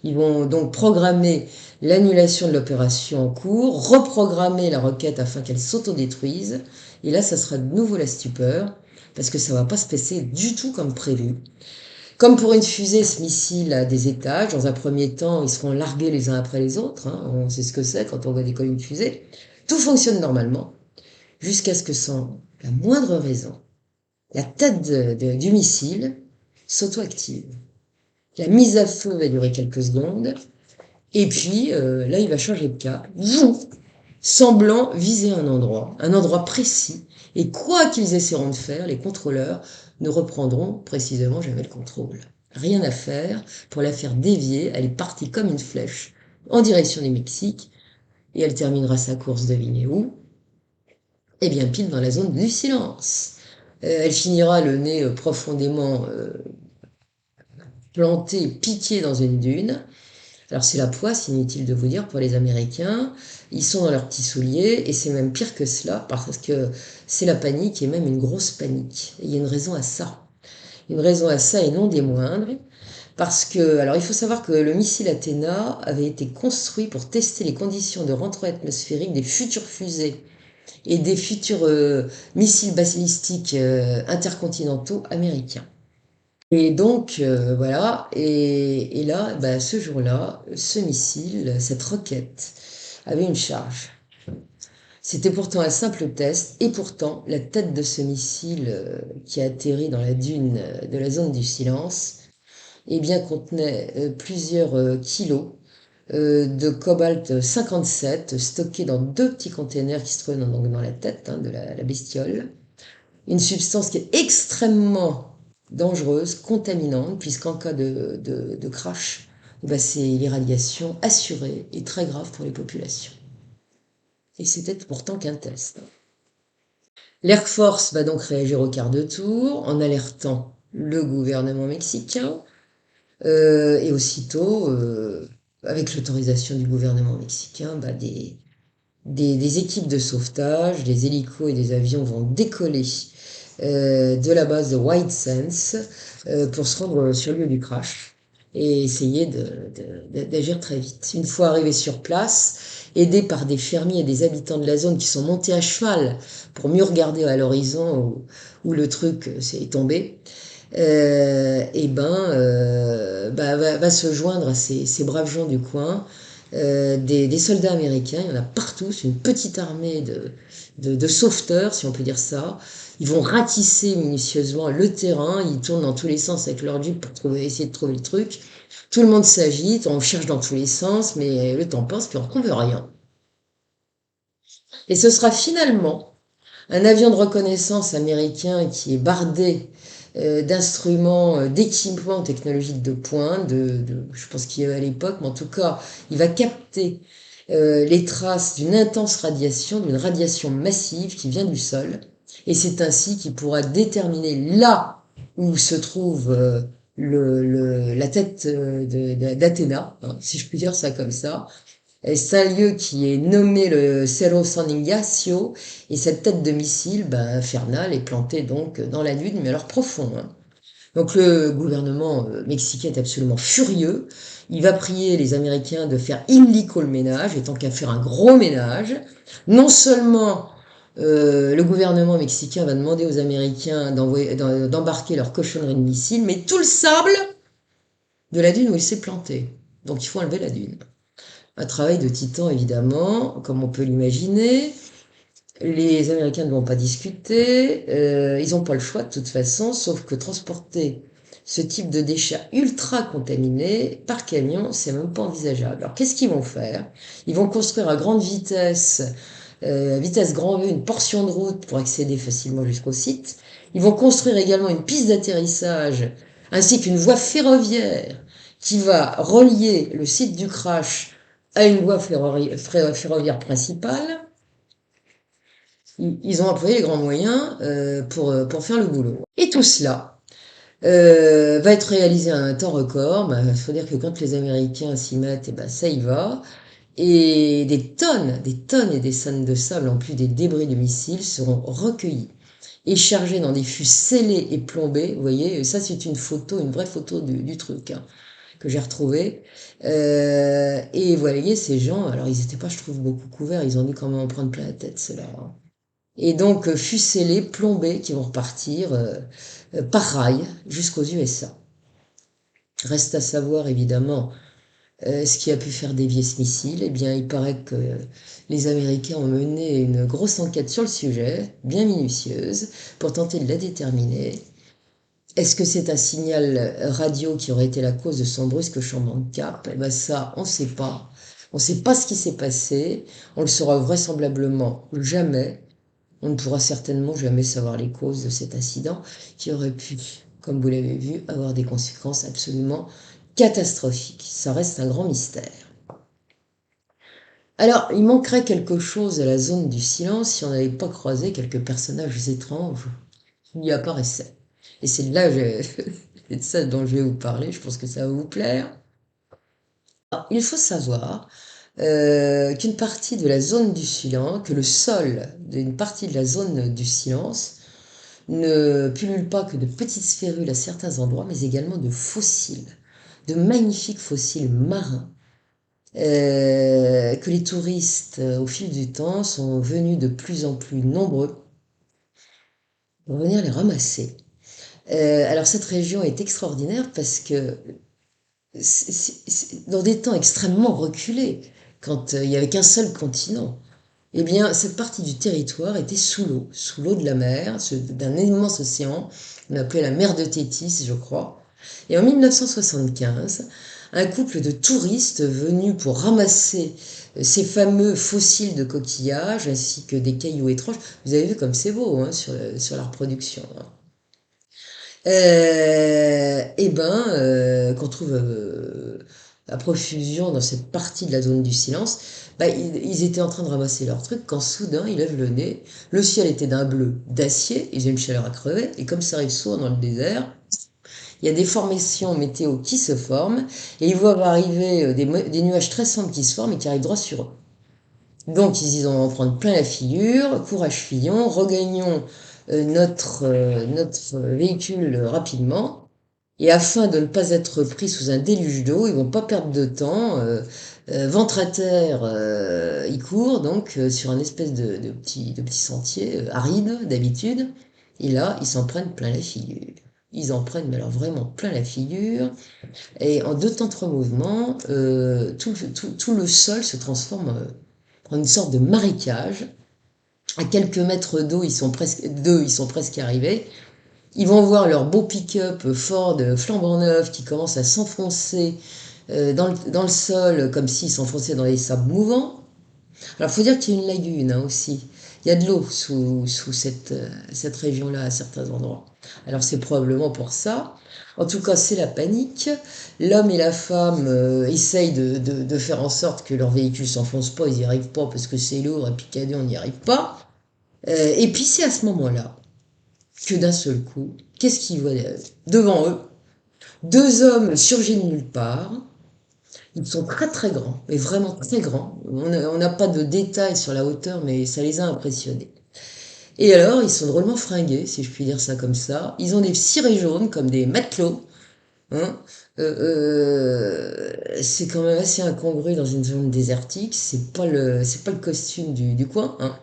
Ils vont donc programmer l'annulation de l'opération en cours, reprogrammer la roquette afin qu'elle s'autodétruise. Et là, ça sera de nouveau la stupeur, parce que ça ne va pas se passer du tout comme prévu. Comme pour une fusée, ce missile a des étages. Dans un premier temps, ils seront largués les uns après les autres. Hein. On sait ce que c'est quand on voit décoller une fusée. Tout fonctionne normalement, jusqu'à ce que, sans la moindre raison, la tête du missile s'auto-active. La mise à feu va durer quelques secondes, et puis là, il va changer de cap, semblant viser un endroit précis. Et quoi qu'ils essaieront de faire, les contrôleurs ne reprendront précisément jamais le contrôle. Rien à faire pour la faire dévier, elle est partie comme une flèche en direction du Mexique, et elle terminera sa course, devinez où? Eh bien, pile dans la zone du silence. Elle finira le nez profondément planté, piqué dans une dune. Alors c'est la poisse, inutile de vous dire, pour les Américains. Ils sont dans leurs petits souliers, et c'est même pire que cela, parce que c'est la panique, et même une grosse panique. Et il y a une raison à ça. Une raison à ça, et non des moindres, parce que, alors il faut savoir que le missile Athéna avait été construit pour tester les conditions de rentrée atmosphérique des futures fusées et des futurs missiles balistiques intercontinentaux américains. Et donc, voilà, et là, bah, ce jour-là, ce missile, cette roquette, avait une charge. C'était pourtant un simple test, et pourtant, la tête de ce missile qui a atterri dans la dune de la zone du silence, eh bien, contenait plusieurs kilos de cobalt 57 stockés dans deux petits containers qui se trouvaient donc dans la tête de la bestiole. Une substance qui est extrêmement dangereuse, contaminante, puisqu'en cas de crash, bah, c'est l'irradiation assurée et très grave pour les populations. Et c'était pourtant qu'un test. L'Air Force va donc réagir au quart de tour en alertant le gouvernement mexicain et aussitôt, avec l'autorisation du gouvernement mexicain, bah, des équipes de sauvetage, des hélicos et des avions vont décoller de la base de White Sands pour se rendre sur le lieu du crash et essayer d'agir très vite. Une fois arrivés sur place, aidés par des fermiers et des habitants de la zone qui sont montés à cheval pour mieux regarder à l'horizon où le truc s'est tombé, va se joindre à ces braves gens du coin, des soldats américains, il y en a partout, c'est une petite armée de sauveteurs, si on peut dire ça. Ils vont ratisser minutieusement le terrain, ils tournent dans tous les sens avec leur jeep pour essayer de trouver le truc. Tout le monde s'agite, on cherche dans tous les sens, mais le temps passe, puis on ne trouve rien. Et ce sera finalement un avion de reconnaissance américain qui est bardé d'instruments, d'équipements technologiques de pointe, je pense qu'il y avait à l'époque, mais en tout cas, il va capter les traces d'une intense radiation, d'une radiation massive qui vient du sol. Et c'est ainsi qu'il pourra déterminer là où se trouve la tête d'Athéna, hein, si je puis dire ça comme ça, c'est un lieu qui est nommé le Cerro San Ignacio, et cette tête de missile infernale est plantée donc dans la lune, mais alors profond. Hein. Donc le gouvernement mexicain est absolument furieux. Il va prier les Américains de faire illico le ménage, et tant qu'à faire un gros ménage. Non seulement le gouvernement mexicain va demander aux Américains d'embarquer leur cochonnerie de missiles, mais tout le sable de la dune où il s'est planté. Donc il faut enlever la dune. Un travail de titan, évidemment, comme on peut l'imaginer. Les Américains ne vont pas discuter, ils n'ont pas le choix de toute façon, sauf que transporter ce type de déchets ultra contaminés par camion, c'est même pas envisageable. Alors qu'est-ce qu'ils vont faire? Ils vont construire à grande vitesse, vitesse grand V, une portion de route pour accéder facilement jusqu'au site. Ils vont construire également une piste d'atterrissage ainsi qu'une voie ferroviaire qui va relier le site du crash à une voie ferroviaire principale. Ils ont employé les grands moyens pour faire le boulot. Et tout cela va être réalisé à un temps record. Il faut dire que quand les Américains s'y mettent, ça y va. Et des tonnes et des tonnes de sable, en plus des débris de missiles, seront recueillis et chargés dans des fûts scellés et plombés. Vous voyez, ça c'est une photo, une vraie photo du truc. Hein, que j'ai retrouvé. Et vous voyez, ces gens, alors ils n'étaient pas, je trouve, beaucoup couverts, ils ont dû quand même en prendre plein la tête, ceux-là. Hein. Et donc, fuselés, plombés, qui vont repartir par rail jusqu'aux USA. Reste à savoir, évidemment, ce qui a pu faire dévier ce missile. Eh bien, il paraît que les Américains ont mené une grosse enquête sur le sujet, bien minutieuse, pour tenter de la déterminer. Est-ce que c'est un signal radio qui aurait été la cause de son brusque changement de cap? Eh bien ça, on ne sait pas. On ne sait pas ce qui s'est passé. On le saura vraisemblablement jamais. On ne pourra certainement jamais savoir les causes de cet incident qui aurait pu, comme vous l'avez vu, avoir des conséquences absolument catastrophiques. Ça reste un grand mystère. Alors, il manquerait quelque chose à la zone du silence si on n'avait pas croisé quelques personnages étranges qui y apparaissaient. Et c'est là, c'est de ça dont je vais vous parler, je pense que ça va vous plaire. Alors, il faut savoir qu'une partie de la zone du silence, que le sol d'une partie de la zone du silence ne pullule pas que de petites sphérules à certains endroits, mais également de fossiles, de magnifiques fossiles marins, que les touristes, au fil du temps, sont venus de plus en plus nombreux pour venir les ramasser. Alors cette région est extraordinaire parce que dans des temps extrêmement reculés, quand il n'y avait qu'un seul continent, eh bien, cette partie du territoire était sous l'eau de la mer, d'un immense océan, on appelait la mer de Thétis, je crois. Et en 1975, un couple de touristes venus pour ramasser ces fameux fossiles de coquillages ainsi que des cailloux étranges, vous avez vu comme c'est beau hein, sur la reproduction. Hein. Qu'on trouve à profusion dans cette partie de la zone du silence, bah, ils étaient en train de ramasser leur truc quand soudain ils lèvent le nez. Le ciel était d'un bleu d'acier, ils ont une chaleur à crever, et comme ça arrive souvent dans le désert, il y a des formations météo qui se forment, et ils voient arriver des nuages très sombres qui se forment et qui arrivent droit sur eux. Donc ils en prennent plein la figure, courage Fillon, regagnons notre véhicule rapidement, et afin de ne pas être pris sous un déluge d'eau, ils vont pas perdre de temps, ventre à terre, ils courent donc sur un espèce de petit sentier aride d'habitude, et là ils s'en prennent plein la figure. Ils en prennent, mais alors vraiment plein la figure, et en deux temps trois mouvements, tout le sol se transforme en une sorte de marécage. À quelques mètres d'eux, ils sont presque arrivés. Ils vont voir leur beau pick-up Ford flambant neuf qui commence à s'enfoncer dans le sol comme s'il s'enfonçait dans les sables mouvants. Alors, il faut dire qu'il y a une lagune hein, aussi. Il y a de l'eau sous cette région-là à certains endroits. Alors, c'est probablement pour ça. En tout cas, c'est la panique. L'homme et la femme essayent de faire en sorte que leur véhicule s'enfonce pas. Ils n'y arrivent pas parce que c'est lourd et puis qu'à deux, on n'y arrive pas. Et puis, c'est à ce moment-là que d'un seul coup, qu'est-ce qu'ils voient devant eux? Deux hommes surgis de nulle part. Ils sont très très grands, mais vraiment très grands. On n'a pas de détails sur la hauteur, mais ça les a impressionnés. Et alors, ils sont drôlement fringués, si je puis dire ça comme ça. Ils ont des cirés jaunes comme des matelots. Hein. C'est quand même assez incongru dans une zone désertique. C'est pas le costume du coin. Hein.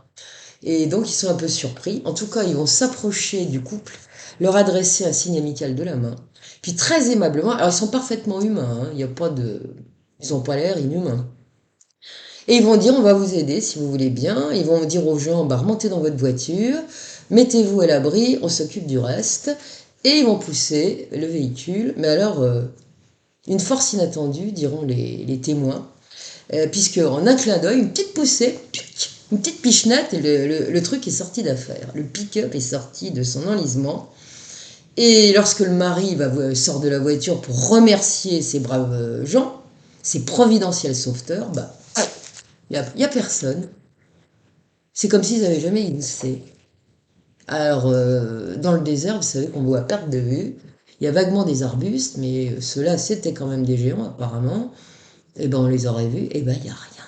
Et donc, ils sont un peu surpris. En tout cas, ils vont s'approcher du couple, leur adresser un signe amical de la main. Puis très aimablement, alors ils sont parfaitement humains. Hein. Il y a pas de, ils n'ont pas l'air inhumains. Et ils vont dire, on va vous aider si vous voulez bien. Ils vont dire aux gens, bah, remontez dans votre voiture, mettez-vous à l'abri, on s'occupe du reste. Et ils vont pousser le véhicule. Mais alors, une force inattendue, diront les témoins, puisque en un clin d'œil, une petite poussée, une petite pichenette, et le truc est sorti d'affaire. Le pick-up est sorti de son enlisement. Et lorsque le mari sort de la voiture pour remercier ces braves gens, ces providentiels sauveteurs, bah, y a personne. C'est comme s'ils n'avaient jamais existé. Alors, dans le désert, vous savez qu'on voit à perte de vue. Il y a vaguement des arbustes, mais ceux-là, c'était quand même des géants, apparemment. Et ben, on les aurait vus, et ben, il n'y a rien.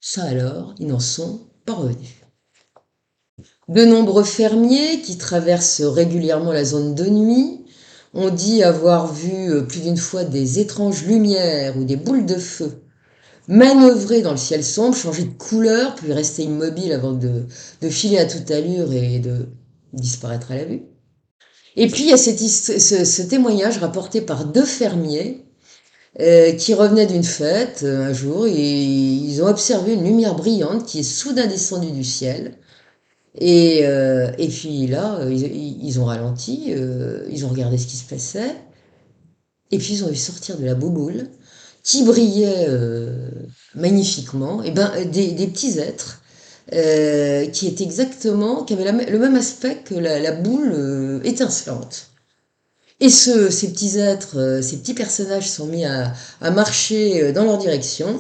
Ça alors, ils n'en sont pas revenus. De nombreux fermiers qui traversent régulièrement la zone de nuit ont dit avoir vu plus d'une fois des étranges lumières ou des boules de feu manœuvrer dans le ciel sombre, changer de couleur, puis rester immobile avant de filer à toute allure et de disparaître à la vue. Et puis il y a ce témoignage rapporté par deux fermiers qui revenaient d'une fête un jour et ils ont observé une lumière brillante qui est soudain descendue du ciel. Et puis là, ils ont ralenti, ils ont regardé ce qui se passait, et puis ils ont vu sortir de la bouboule qui brillait magnifiquement, et ben des petits êtres qui avait le même aspect que la boule étincelante. Et ces petits êtres, ces petits personnages sont mis à marcher dans leur direction.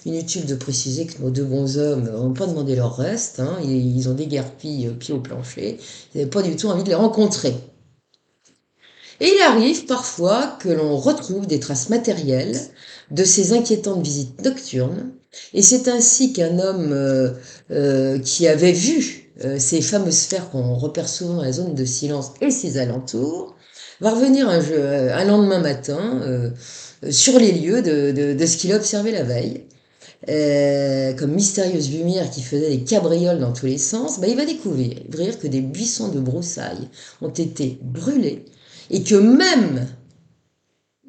Inutile de préciser que nos deux bons hommes n'ont pas demandé leur reste, hein, ils ont déguerpi pied au plancher, ils n'avaient pas du tout envie de les rencontrer. Et il arrive parfois que l'on retrouve des traces matérielles de ces inquiétantes visites nocturnes, et c'est ainsi qu'un homme qui avait vu ces fameuses sphères qu'on repère souvent dans la zone de silence et ses alentours, va revenir un lendemain matin sur les lieux de ce qu'il a observé la veille. Comme mystérieuse lumière qui faisait des cabrioles dans tous les sens, bah, il va découvrir que des buissons de broussailles ont été brûlés et que même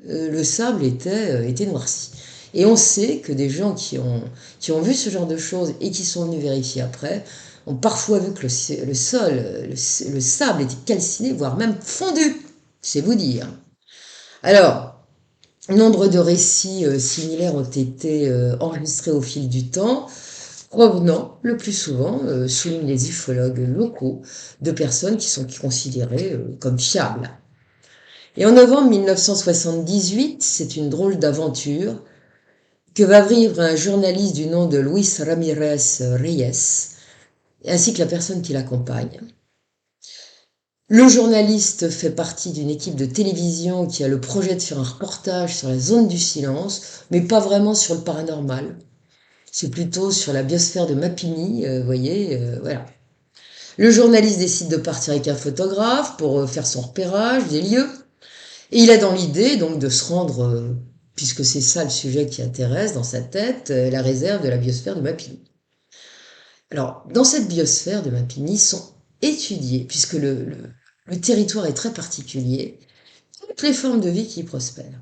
le sable était noirci. Et on sait que des gens qui ont vu ce genre de choses et qui sont venus vérifier après ont parfois vu que le sol, le sable était calciné, voire même fondu. C'est vous dire. Alors, nombre de récits similaires ont été enregistrés au fil du temps, provenant le plus souvent, soulignent les ufologues locaux, de personnes qui sont considérées comme fiables. Et en novembre 1978, c'est une drôle d'aventure que va vivre un journaliste du nom de Luis Ramirez Reyes, ainsi que la personne qui l'accompagne. Le journaliste fait partie d'une équipe de télévision qui a le projet de faire un reportage sur la zone du silence, mais pas vraiment sur le paranormal. C'est plutôt sur la biosphère de Mapimi, voyez, voilà. Le journaliste décide de partir avec un photographe pour faire son repérage des lieux. Et il a dans l'idée donc de se rendre, puisque c'est ça le sujet qui intéresse dans sa tête, la réserve de la biosphère de Mapimi. Alors, dans cette biosphère de Mapimi sont étudiées, puisque le territoire est très particulier, toutes les formes de vie qui y prospèrent.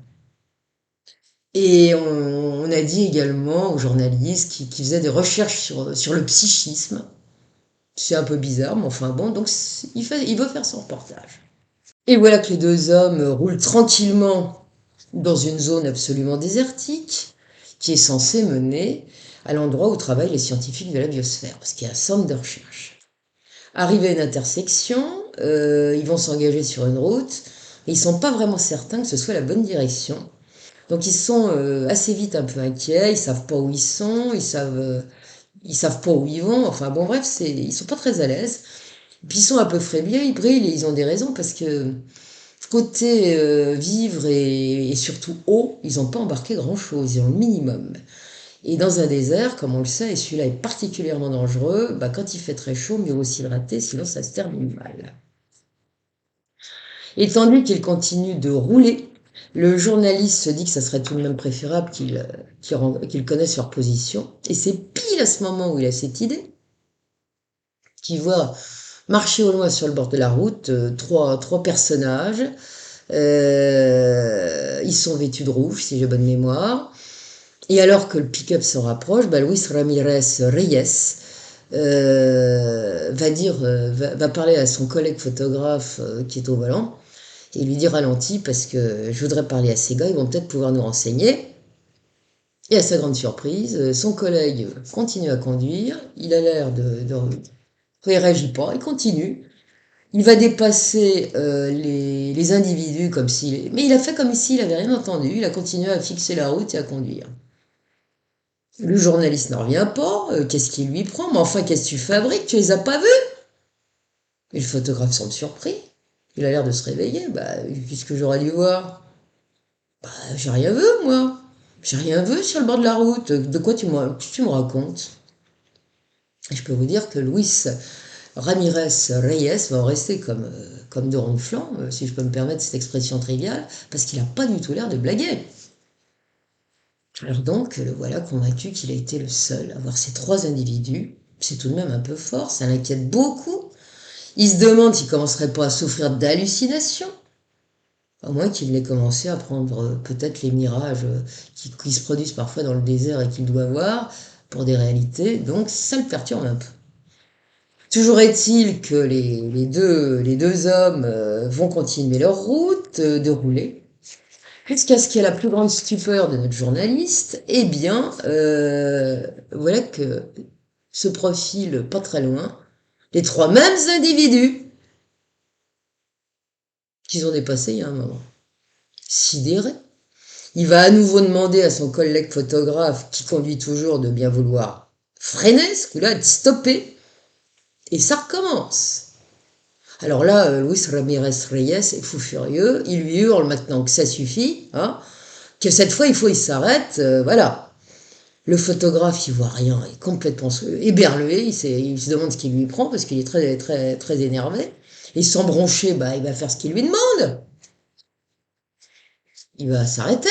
Et on a dit également aux journalistes qui faisaient des recherches sur le psychisme. C'est un peu bizarre, mais enfin bon, donc il veut faire son reportage. Et voilà que les deux hommes roulent tranquillement dans une zone absolument désertique qui est censée mener à l'endroit où travaillent les scientifiques de la biosphère, parce qu'il y a un centre de recherche. Arrivés à une intersection, ils vont s'engager sur une route, et ils sont pas vraiment certains que ce soit la bonne direction. Donc ils sont assez vite un peu inquiets, ils savent pas où ils savent pas où ils vont. Enfin bon bref, ils sont pas très à l'aise. Puis ils sont un peu frémiers, ils brillent et ils ont des raisons parce que côté vivre et surtout eau, ils n'ont pas embarqué grand-chose, ils ont le minimum. Et dans un désert, comme on le sait, et celui-là est particulièrement dangereux, bah, quand il fait très chaud, mieux vaut s'hydrater, sinon ça se termine mal. Et tandis qu'il continue de rouler, le journaliste se dit que ça serait tout de même préférable qu'il connaisse leur position. Et c'est pile à ce moment où il a cette idée qu'il voit marcher au loin sur le bord de la route trois personnages. Ils sont vêtus de rouge, si j'ai bonne mémoire. Et alors que le pick-up s'en rapproche, bah, Luis Ramirez Reyes va parler à son collègue photographe qui est au volant et lui dit ralentis parce que je voudrais parler à ces gars, ils vont peut-être pouvoir nous renseigner. Et à sa grande surprise, son collègue continue à conduire, il a l'air il réagit pas, il continue. Il va dépasser les individus comme s'il... Mais il a fait comme s'il avait rien entendu, il a continué à fixer la route et à conduire. Le journaliste n'en revient pas, qu'est-ce qui lui prend? Mais enfin, qu'est-ce que tu fabriques? Tu les as pas vus? Et le photographe semble surpris. Il a l'air de se réveiller. Bah, qu'est-ce que j'aurais dû voir? Bah, j'ai rien vu, moi. J'ai rien vu sur le bord de la route. De quoi tu me racontes? Et je peux vous dire que Luis Ramirez Reyes va en rester comme de ronflant, si je peux me permettre cette expression triviale, parce qu'il n'a pas du tout l'air de blaguer. Alors donc, le voilà convaincu qu'il a été le seul à voir ces trois individus. C'est tout de même un peu fort, ça l'inquiète beaucoup. Il se demande s'il commencerait pas à souffrir d'hallucinations. À moins qu'il ait commencé à prendre peut-être les mirages qui se produisent parfois dans le désert et qu'il doit voir pour des réalités. Donc ça le perturbe un peu. Toujours est-il que les deux hommes vont continuer leur route de rouler. Jusqu'à ce qu'il y ait la plus grande stupeur de notre journaliste, eh bien, voilà que se profilent pas très loin les trois mêmes individus qu'ils ont dépassés il y a un moment. Sidéré. Il va à nouveau demander à son collègue photographe, qui conduit toujours, de bien vouloir freiner ce coup-là, de stopper, et ça recommence. Alors là, Luis Ramirez Reyes est fou furieux, il lui hurle maintenant que ça suffit, hein, que cette fois il s'arrête, voilà. Le photographe, il voit rien, il est complètement éberlué, il se demande ce qu'il lui prend parce qu'il est très, très, très énervé. Et sans broncher, bah, il va faire ce qu'il lui demande. Il va s'arrêter.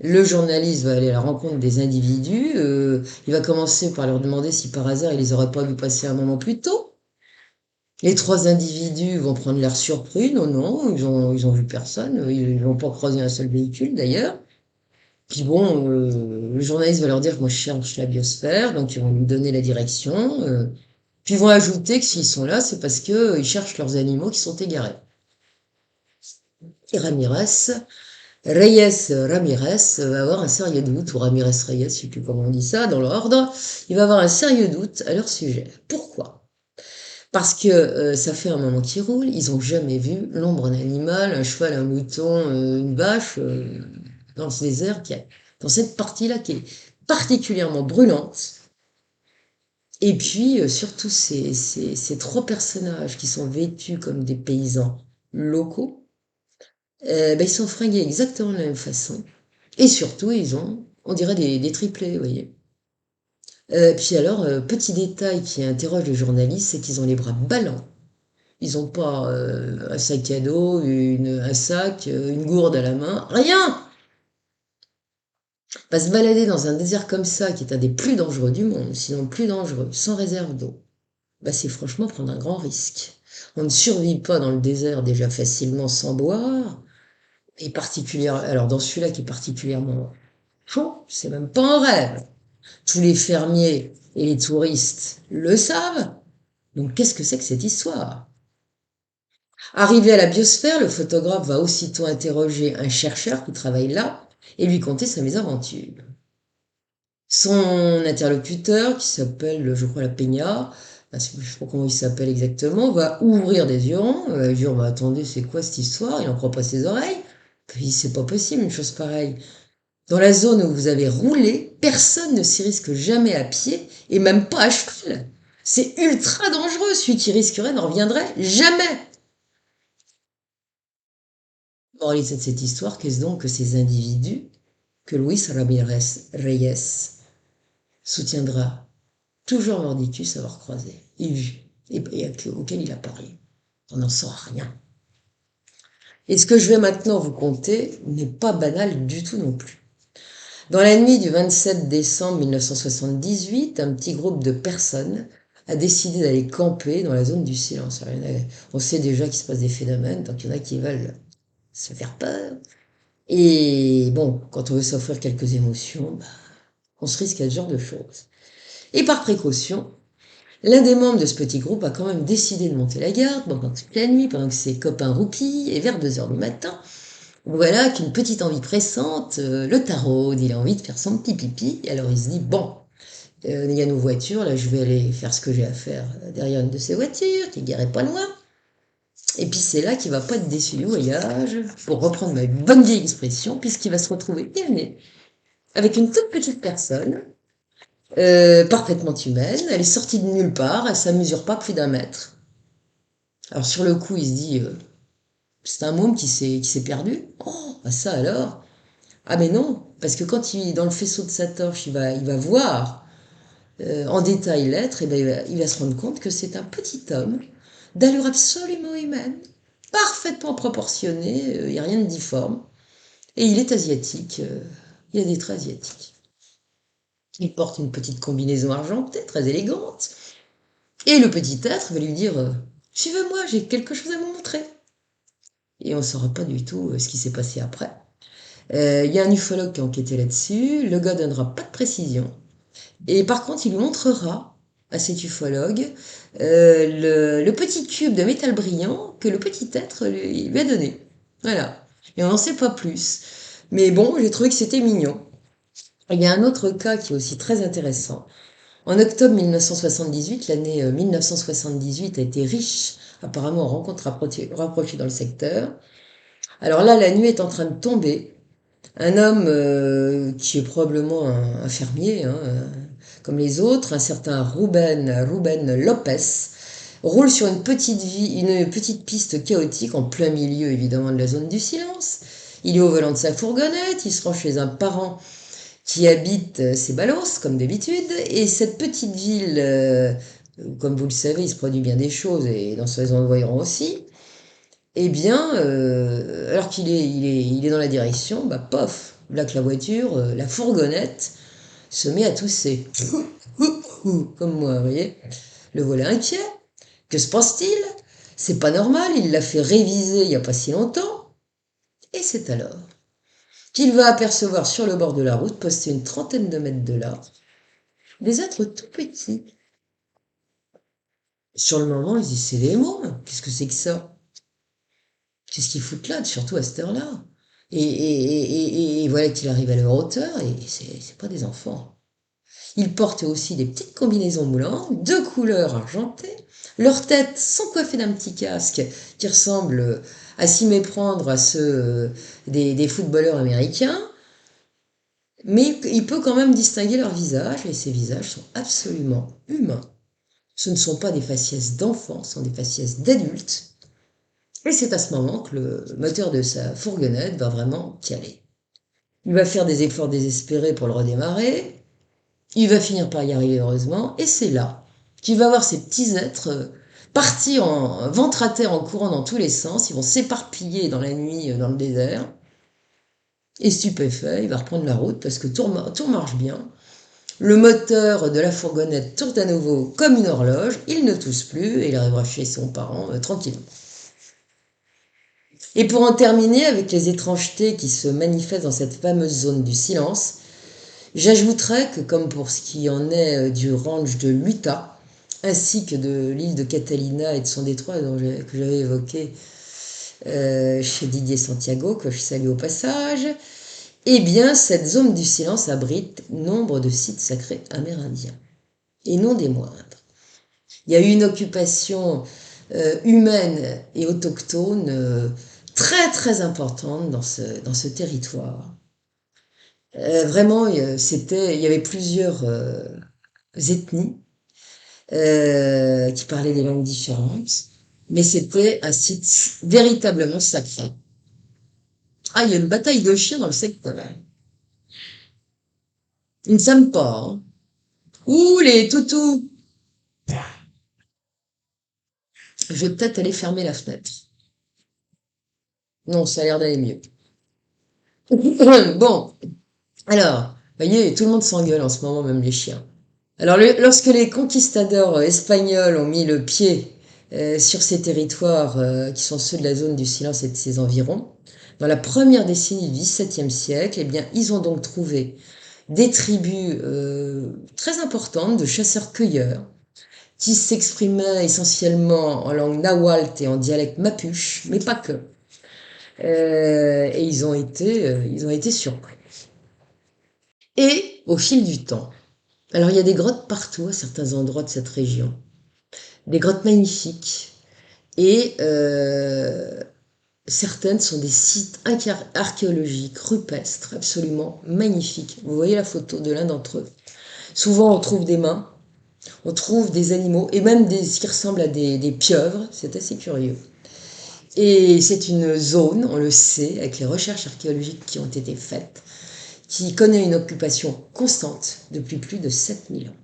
Le journaliste va aller à la rencontre des individus. Il va commencer par leur demander si par hasard ils les auraient pas vu passer un moment plus tôt. Les trois individus vont prendre l'air surpris. Non, non, ils ont vu personne. Ils n'ont pas croisé un seul véhicule d'ailleurs. Puis bon, le journaliste va leur dire que moi je cherche la biosphère, donc ils vont lui donner la direction. Puis ils vont ajouter que s'ils sont là, c'est parce que ils cherchent leurs animaux qui sont égarés. Et Reyes Ramirez va avoir un sérieux doute, ou Ramirez Reyes, je sais plus comment on dit ça, dans l'ordre, il va avoir un sérieux doute à leur sujet. Pourquoi? Parce que ça fait un moment qu'ils roulent, ils ont jamais vu l'ombre d'un animal, un cheval, un mouton, une vache, dans ce désert, dans cette partie-là qui est particulièrement brûlante. Et puis, surtout, ces trois personnages qui sont vêtus comme des paysans locaux, ben, ils sont fringués exactement de la même façon. Et surtout, ils ont, on dirait des triplés, vous voyez. Puis alors, petit détail qui interroge les journalistes, c'est qu'ils ont les bras ballants. Ils n'ont pas un sac à dos, un sac, une gourde à la main, rien! Pas se balader dans un désert comme ça, qui est un des plus dangereux du monde, sinon le plus dangereux, sans réserve d'eau, bah c'est franchement prendre un grand risque. On ne survit pas dans le désert déjà facilement sans boire, et particulièrement, alors dans celui-là qui est particulièrement chaud, c'est même pas un rêve. Tous les fermiers et les touristes le savent. Donc qu'est-ce que c'est que cette histoire? Arrivé à la biosphère, le photographe va aussitôt interroger un chercheur qui travaille là et lui conter sa mésaventure. Son interlocuteur, qui s'appelle, je crois, la Peña, je ne sais pas comment il s'appelle exactement, va ouvrir des yeux ronds, va dire, bah, attendez, c'est quoi cette histoire? Il n'en croit pas ses oreilles. Puis c'est pas possible, une chose pareille. Dans la zone où vous avez roulé, personne ne s'y risque jamais à pied, et même pas à cheval. C'est ultra dangereux, celui qui risquerait n'en reviendrait jamais. Moralité de cette histoire, qu'est-ce donc que ces individus, que Luis Ramirez Reyes soutiendra toujours mordicus avoir croisé et vu, auquel il a parlé. On n'en saura rien. Et ce que je vais maintenant vous conter n'est pas banal du tout non plus. Dans la nuit du 27 décembre 1978, un petit groupe de personnes a décidé d'aller camper dans la zone du silence. Alors, on sait déjà qu'il se passe des phénomènes, donc il y en a qui veulent se faire peur. Et bon, quand on veut s'offrir quelques émotions, bah, on se risque à ce genre de choses. Et par précaution, l'un des membres de ce petit groupe a quand même décidé de monter la garde pendant toute la nuit, pendant que ses copains roupillent, et vers 2 heures du matin, voilà qu'une petite envie pressante le taraude, il a envie de faire son petit pipi, et alors il se dit, bon, il y a nos voitures, là je vais aller faire ce que j'ai à faire derrière une de ces voitures, qui est garée pas loin, et puis c'est là qu'il va pas être déçu du voyage, pour reprendre ma bonne vieille expression, puisqu'il va se retrouver nez avec une toute petite personne, parfaitement humaine, elle est sortie de nulle part, elle ne mesure pas plus d'1 mètre. Alors sur le coup, il se dit, c'est un môme qui s'est perdu. Oh, bah ça alors. Ah mais non, parce que quand il dans le faisceau de sa torche, il va voir en détail l'être, et ben il va se rendre compte que c'est un petit homme d'allure absolument humaine, parfaitement proportionné, il n'y a rien de difforme, et il est asiatique, il a des traits asiatiques. Il porte une petite combinaison argentée, très élégante, et le petit être va lui dire suivez-moi, j'ai quelque chose à vous montrer. Et on ne saura pas du tout ce qui s'est passé après. Il y a un ufologue qui a enquêté là-dessus, le gars donnera pas de précision. Et par contre, il lui montrera à cet ufologue le petit cube de métal brillant que le petit être lui a donné. Voilà. Et on n'en sait pas plus. Mais bon, j'ai trouvé que c'était mignon. Il y a un autre cas qui est aussi très intéressant. En octobre 1978, l'année 1978 a été riche apparemment en rencontres rapprochées dans le secteur. Alors là, la nuit est en train de tomber. Un homme qui est probablement un fermier, hein, comme les autres, un certain Ruben Lopez, roule sur une petite piste chaotique en plein milieu évidemment de la zone du silence. Il est au volant de sa fourgonnette, il se rend chez un parent qui habite Ceballos, comme d'habitude, et cette petite ville, comme vous le savez, il se produit bien des choses, et dans ces environs aussi, eh bien, alors qu'il est dans la direction, bah, pof, là que la voiture, la fourgonnette, se met à tousser. Comme moi, vous voyez. Le volet inquiet. Que se passe-t-il? C'est pas normal, il l'a fait réviser il n'y a pas si longtemps. Et c'est alors qu'il va apercevoir sur le bord de la route, posté une trentaine de mètres de là, des êtres tout petits. Sur le moment, il se dit, c'est des mômes, qu'est-ce que c'est que ça? Qu'est-ce qu'ils foutent là, surtout à cette heure-là? Et voilà qu'il arrive à leur hauteur, et c'est pas des enfants. Ils portent aussi des petites combinaisons moulantes, de couleurs argentées. Leurs têtes sont coiffées d'un petit casque qui ressemble à s'y méprendre à ceux des footballeurs américains. Mais il peut quand même distinguer leurs visages, et ces visages sont absolument humains. Ce ne sont pas des faciès d'enfants, ce sont des faciès d'adultes. Et c'est à ce moment que le moteur de sa fourgonnette va vraiment caler. Il va faire des efforts désespérés pour le redémarrer. Il va finir par y arriver heureusement. Et c'est là qu'il va voir ces petits êtres partir en ventre à terre en courant dans tous les sens. Ils vont s'éparpiller dans la nuit, dans le désert. Et stupéfait, il va reprendre la route parce que tout marche bien. Le moteur de la fourgonnette tourne à nouveau comme une horloge. Il ne tousse plus et il arrivera chez son parent tranquillement. Et pour en terminer avec les étrangetés qui se manifestent dans cette fameuse zone du silence, j'ajouterais que comme pour ce qui en est du ranch de l'Utah, ainsi que de l'île de Catalina et de son détroit que j'avais évoqué chez Didier Santiago, que je salue au passage, eh bien cette zone du silence abrite nombre de sites sacrés amérindiens, et non des moindres. Il y a eu une occupation humaine et autochtone très très importante dans ce territoire. Vraiment, il y avait plusieurs ethnies qui parlaient des langues différentes, mais c'était un site véritablement sacré. Ah, il y a une bataille de chiens dans le secteur. Ils ne s'aiment pas. Hein. Ouh, les toutous! Je vais peut-être aller fermer la fenêtre. Non, ça a l'air d'aller mieux. Bon, alors, vous voyez, tout le monde s'engueule en ce moment, même les chiens. Alors, lorsque les conquistadors espagnols ont mis le pied sur ces territoires qui sont ceux de la zone du silence et de ses environs, dans la première décennie du XVIIe siècle, eh bien, ils ont donc trouvé des tribus très importantes de chasseurs-cueilleurs qui s'exprimaient essentiellement en langue nahuatl et en dialecte mapuche, mais pas que. Et ils ont été surpris. Et au fil du temps, alors il y a des grottes partout à certains endroits de cette région, des grottes magnifiques, et certaines sont des sites archéologiques rupestres absolument magnifiques. Vous voyez la photo de l'un d'entre eux. Souvent on trouve des mains, on trouve des animaux, et même ce qui ressemble à des pieuvres, c'est assez curieux. Et c'est une zone, on le sait, avec les recherches archéologiques qui ont été faites, qui connaît une occupation constante depuis plus de 7000 ans.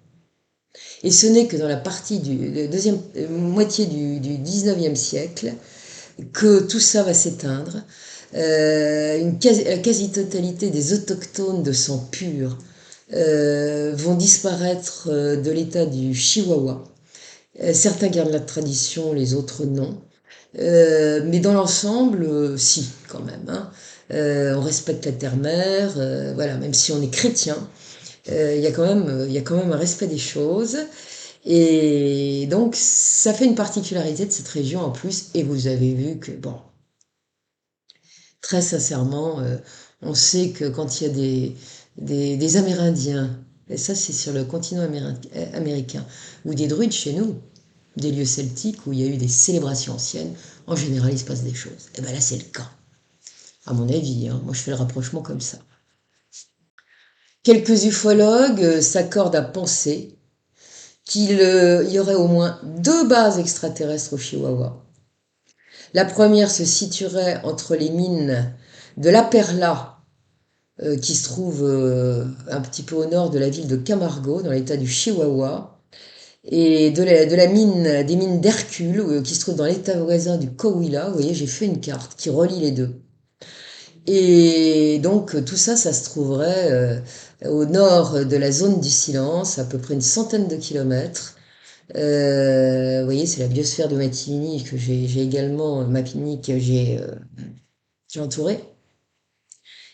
Et ce n'est que dans la partie de deuxième moitié du 19e siècle que tout ça va s'éteindre. La quasi-totalité des autochtones de sang pur vont disparaître de l'état du Chihuahua. Certains gardent la tradition, les autres non. Mais dans l'ensemble, si, quand même. Hein. On respecte la terre-mère, voilà, même si on est chrétien, il y a quand même un respect des choses. Et donc, ça fait une particularité de cette région en plus. Et vous avez vu que, bon, très sincèrement, on sait que quand il y a des Amérindiens Et ça, c'est sur le continent américain. Ou des druides chez nous, des lieux celtiques où il y a eu des célébrations anciennes. En général, il se passe des choses. Et bien là, c'est le cas. À mon avis, hein. Moi, je fais le rapprochement comme ça. Quelques ufologues s'accordent à penser qu'il y aurait au moins deux bases extraterrestres au Chihuahua. La première se situerait entre les mines de La Perla, qui se trouve un petit peu au nord de la ville de Camargo, dans l'état du Chihuahua, et de la mine, des mines d'Hercule, qui se trouve dans l'état voisin du Coahuila. Vous voyez, j'ai fait une carte qui relie les deux. Et donc tout ça, ça se trouverait au nord de la zone du silence, à peu près une centaine de kilomètres. Vous voyez, c'est la biosphère de Matigny que j'ai également, Mapigny, que j'ai entouré.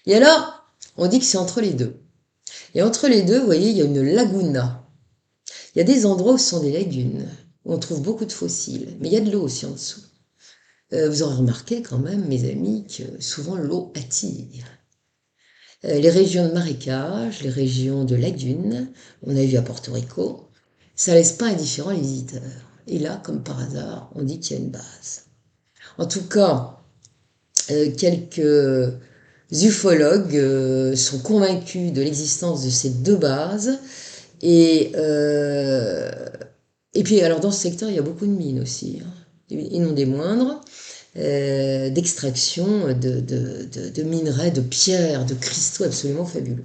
Et alors, on dit que c'est entre les deux. Et entre les deux, vous voyez, il y a une laguna. Il y a des endroits où ce sont des lagunes, où on trouve beaucoup de fossiles, mais il y a de l'eau aussi en dessous. Vous aurez remarqué quand même, mes amis, que souvent l'eau attire. Les régions de marécage, les régions de lagunes, on a vu à Porto Rico, ça laisse pas indifférent les visiteurs. Et là, comme par hasard, on dit qu'il y a une base. En tout cas, quelques ufologues sont convaincus de l'existence de ces deux bases. Et, euh, et puis, alors dans ce secteur, il y a beaucoup de mines aussi, hein, et non des moindres, d'extraction de minerais, de pierres, de cristaux absolument fabuleux.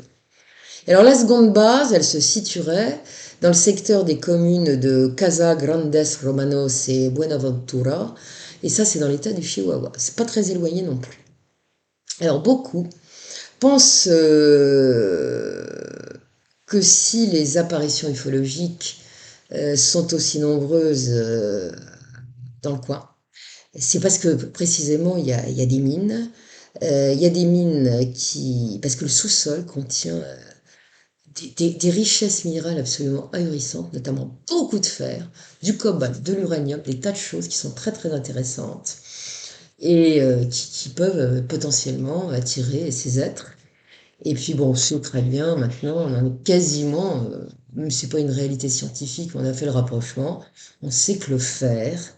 Et alors la seconde base, elle se situerait dans le secteur des communes de Casa Grandes Romanos et Buenaventura, et ça c'est dans l'état du Chihuahua. C'est pas très éloigné non plus. Alors beaucoup pensent que si les apparitions ufologiques sont aussi nombreuses dans le coin, c'est parce que précisément il y a des mines. Il y a des mines qui... Parce que le sous-sol contient des richesses minérales absolument ahurissantes, notamment beaucoup de fer, du cobalt, de l'uranium, des tas de choses qui sont très très intéressantes et qui peuvent potentiellement attirer ces êtres. Et puis bon, on sait très bien maintenant, on en est quasiment, même si c'est pas une réalité scientifique, on a fait le rapprochement, on sait que le fer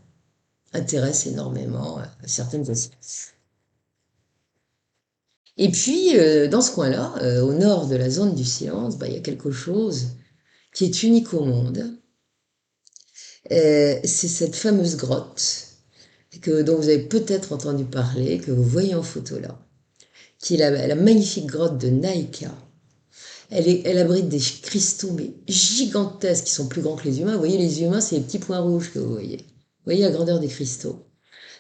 intéresse énormément certaines espèces. Et puis, dans ce coin-là, au nord de la zone du silence, bah, il y a quelque chose qui est unique au monde. C'est cette fameuse grotte dont vous avez peut-être entendu parler, que vous voyez en photo là, qui est la magnifique grotte de Naïka. Elle abrite des cristaux mais gigantesques qui sont plus grands que les humains. Vous voyez, les humains, c'est les petits points rouges que vous voyez. Vous voyez la grandeur des cristaux.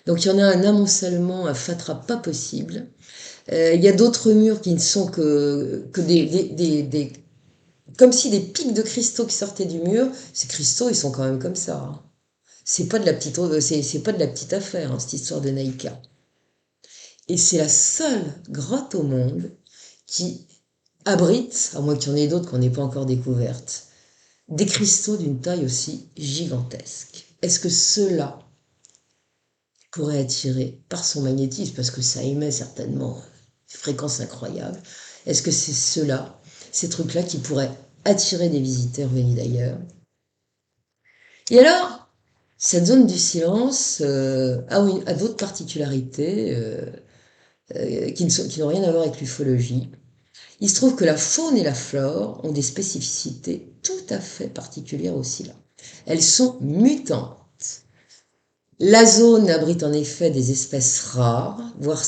Donc il y en a un amoncellement, un fatras pas possible. Il y a d'autres murs qui ne sont que comme si des pics de cristaux qui sortaient du mur. Ces cristaux, ils sont quand même comme ça, hein. C'est pas de la petite affaire, hein, cette histoire de Naïka. Et c'est la seule grotte au monde qui abrite, à moins qu'il y en ait d'autres qu'on n'ait pas encore découvertes, des cristaux d'une taille aussi gigantesque. Est-ce que cela pourrait attirer par son magnétisme, parce que ça émet certainement des fréquences incroyables, est-ce que c'est cela, ces trucs-là, qui pourraient attirer des visiteurs venus d'ailleurs? Et alors, cette zone du silence a d'autres particularités qui n'ont rien à voir avec l'ufologie. Il se trouve que la faune et la flore ont des spécificités tout à fait particulières aussi là. Elles sont mutantes. La zone abrite en effet des espèces rares, voire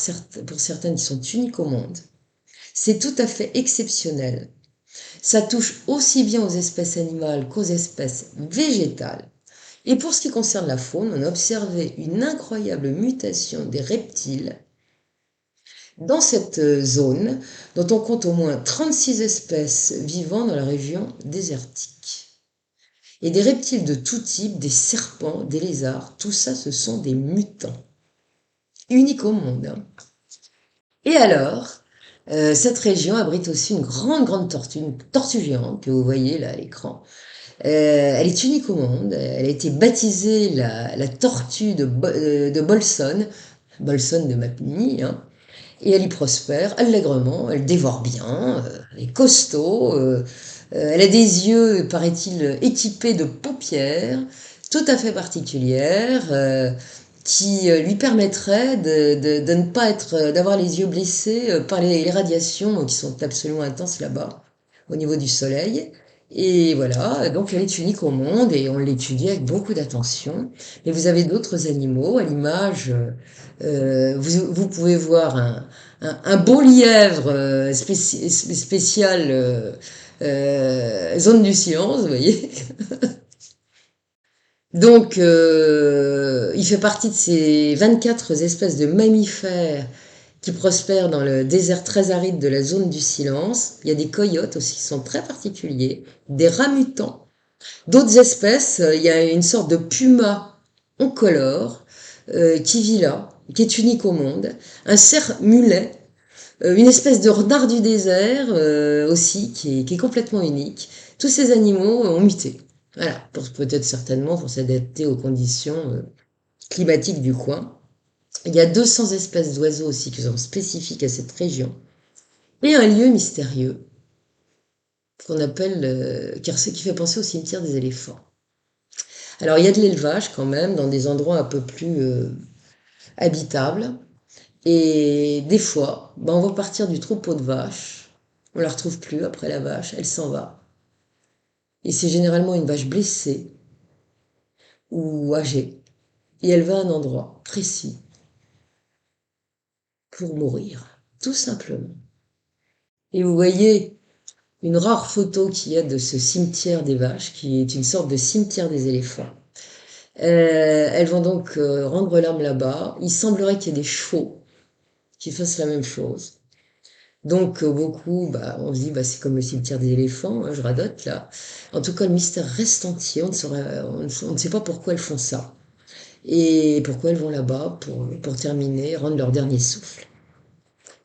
pour certaines qui sont uniques au monde. C'est tout à fait exceptionnel. Ça touche aussi bien aux espèces animales qu'aux espèces végétales. Et pour ce qui concerne la faune, on a observé une incroyable mutation des reptiles dans cette zone, dont on compte au moins 36 espèces vivant dans la région désertique. Et des reptiles de tout type, des serpents, des lézards, tout ça, ce sont des mutants. Uniques au monde, hein. Et alors, cette région abrite aussi une grande tortue, une tortue géante que vous voyez là à l'écran. Elle est unique au monde. Elle a été baptisée la tortue de Bolson, Bolson de Mapigny, hein. Et elle y prospère allègrement, elle dévore bien, elle est costaud, Elle a des yeux, paraît-il, équipés de paupières tout à fait particulières qui lui permettraient de ne pas être, d'avoir les yeux blessés par les radiations qui sont absolument intenses là-bas au niveau du soleil. Et voilà, donc elle est unique au monde et on l'étudie avec beaucoup d'attention. Mais vous avez d'autres animaux, à l'image, vous pouvez voir un beau lièvre spécial zone du silence, vous voyez. Donc, il fait partie de ces 24 espèces de mammifères qui prospèrent dans le désert très aride de la zone du silence. Il y a des coyotes aussi qui sont très particuliers, des rats mutants. D'autres espèces, il y a une sorte de puma oncolore qui vit là, qui est unique au monde, un cerf mulet, une espèce de renard du désert aussi qui est complètement unique. Tous ces animaux ont muté. Voilà, peut-être certainement pour s'adapter aux conditions climatiques du coin. Il y a 200 espèces d'oiseaux aussi qui sont spécifiques à cette région. Et un lieu mystérieux qu'on appelle, qui fait penser au cimetière des éléphants. Alors il y a de l'élevage quand même dans des endroits un peu plus habitables. Et des fois, ben, on va partir du troupeau de vaches. On la retrouve plus après la vache, elle s'en va. Et c'est généralement une vache blessée ou âgée. Et elle va à un endroit précis pour mourir, tout simplement. Et vous voyez une rare photo qu'il y a de ce cimetière des vaches, qui est une sorte de cimetière des éléphants. Elles vont donc rendre l'âme là-bas. Il semblerait qu'il y ait des chevaux qui fassent la même chose. Donc beaucoup, bah, on se dit, bah, c'est comme le cimetière des éléphants, hein, je radote là. En tout cas, le mystère reste entier, on ne sait pas pourquoi elles font ça. Et pourquoi elles vont là-bas pour terminer, rendre leur dernier souffle.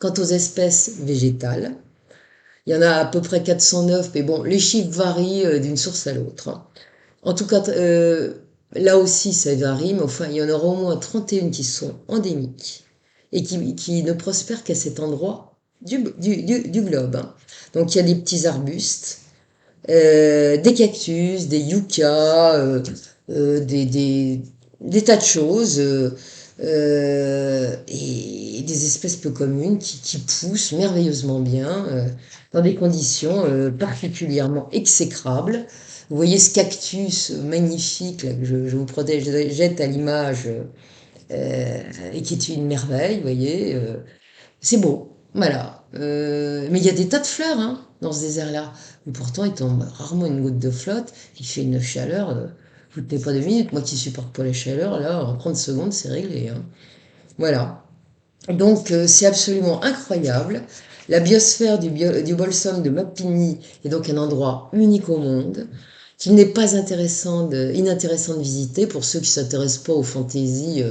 Quant aux espèces végétales, il y en a à peu près 409, mais bon, les chiffres varient d'une source à l'autre, hein. En tout cas, là aussi, ça varie, mais enfin, il y en aura au moins 31 qui sont endémiques et qui ne prospèrent qu'à cet endroit du globe, hein. Donc, il y a des petits arbustes, des cactus, des yuccas, des tas de choses, et des espèces peu communes qui poussent merveilleusement bien dans des conditions particulièrement exécrables. Vous voyez ce cactus magnifique là, que je vous protège, jette à l'image et qui est une merveille, vous voyez. C'est beau, voilà. Mais il y a des tas de fleurs hein, dans ce désert-là. Mais pourtant, il tombe rarement une goutte de flotte. Il fait une chaleur, vous ne tenez pas 2 minutes. Moi qui supporte pas la chaleur, là, en 30 secondes, c'est réglé, hein. Voilà. Donc, c'est absolument incroyable. La biosphère du Bolsum de Mapimi est donc un endroit unique au monde, qu'il n'est pas inintéressant de visiter pour ceux qui ne s'intéressent pas aux fantaisies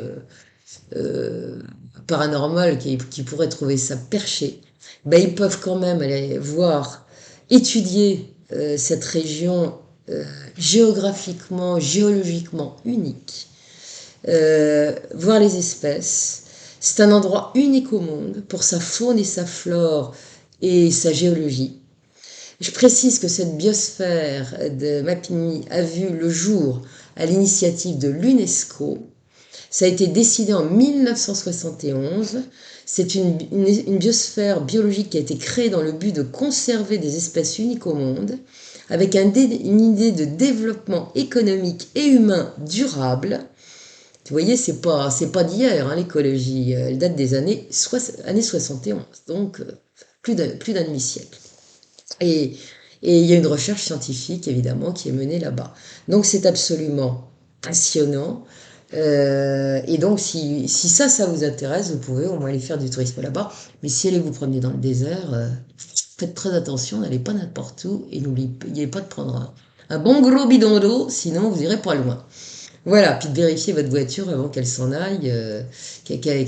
euh, paranormales qui pourraient trouver ça perché, ben, ils peuvent quand même aller voir, étudier cette région géographiquement, géologiquement unique, voir les espèces. C'est un endroit unique au monde pour sa faune et sa flore et sa géologie. Je précise que cette biosphère de Mapimi a vu le jour à l'initiative de l'UNESCO. Ça a été décidé en 1971. C'est une biosphère biologique qui a été créée dans le but de conserver des espèces uniques au monde, avec une idée de développement économique et humain durable. Vous voyez, c'est pas d'hier, hein, l'écologie. Elle date des années 71, donc plus d'un demi-siècle. Et, et il y a une recherche scientifique, évidemment, qui est menée là-bas. Donc c'est absolument passionnant. Et donc, si ça vous intéresse, vous pouvez au moins aller faire du tourisme là-bas. Mais si allez vous promener dans le désert, faites très attention, n'allez pas n'importe où et n'oubliez pas de prendre un bon gros bidon d'eau, sinon vous irez pas loin. Voilà, puis de vérifier votre voiture avant qu'elle s'en aille.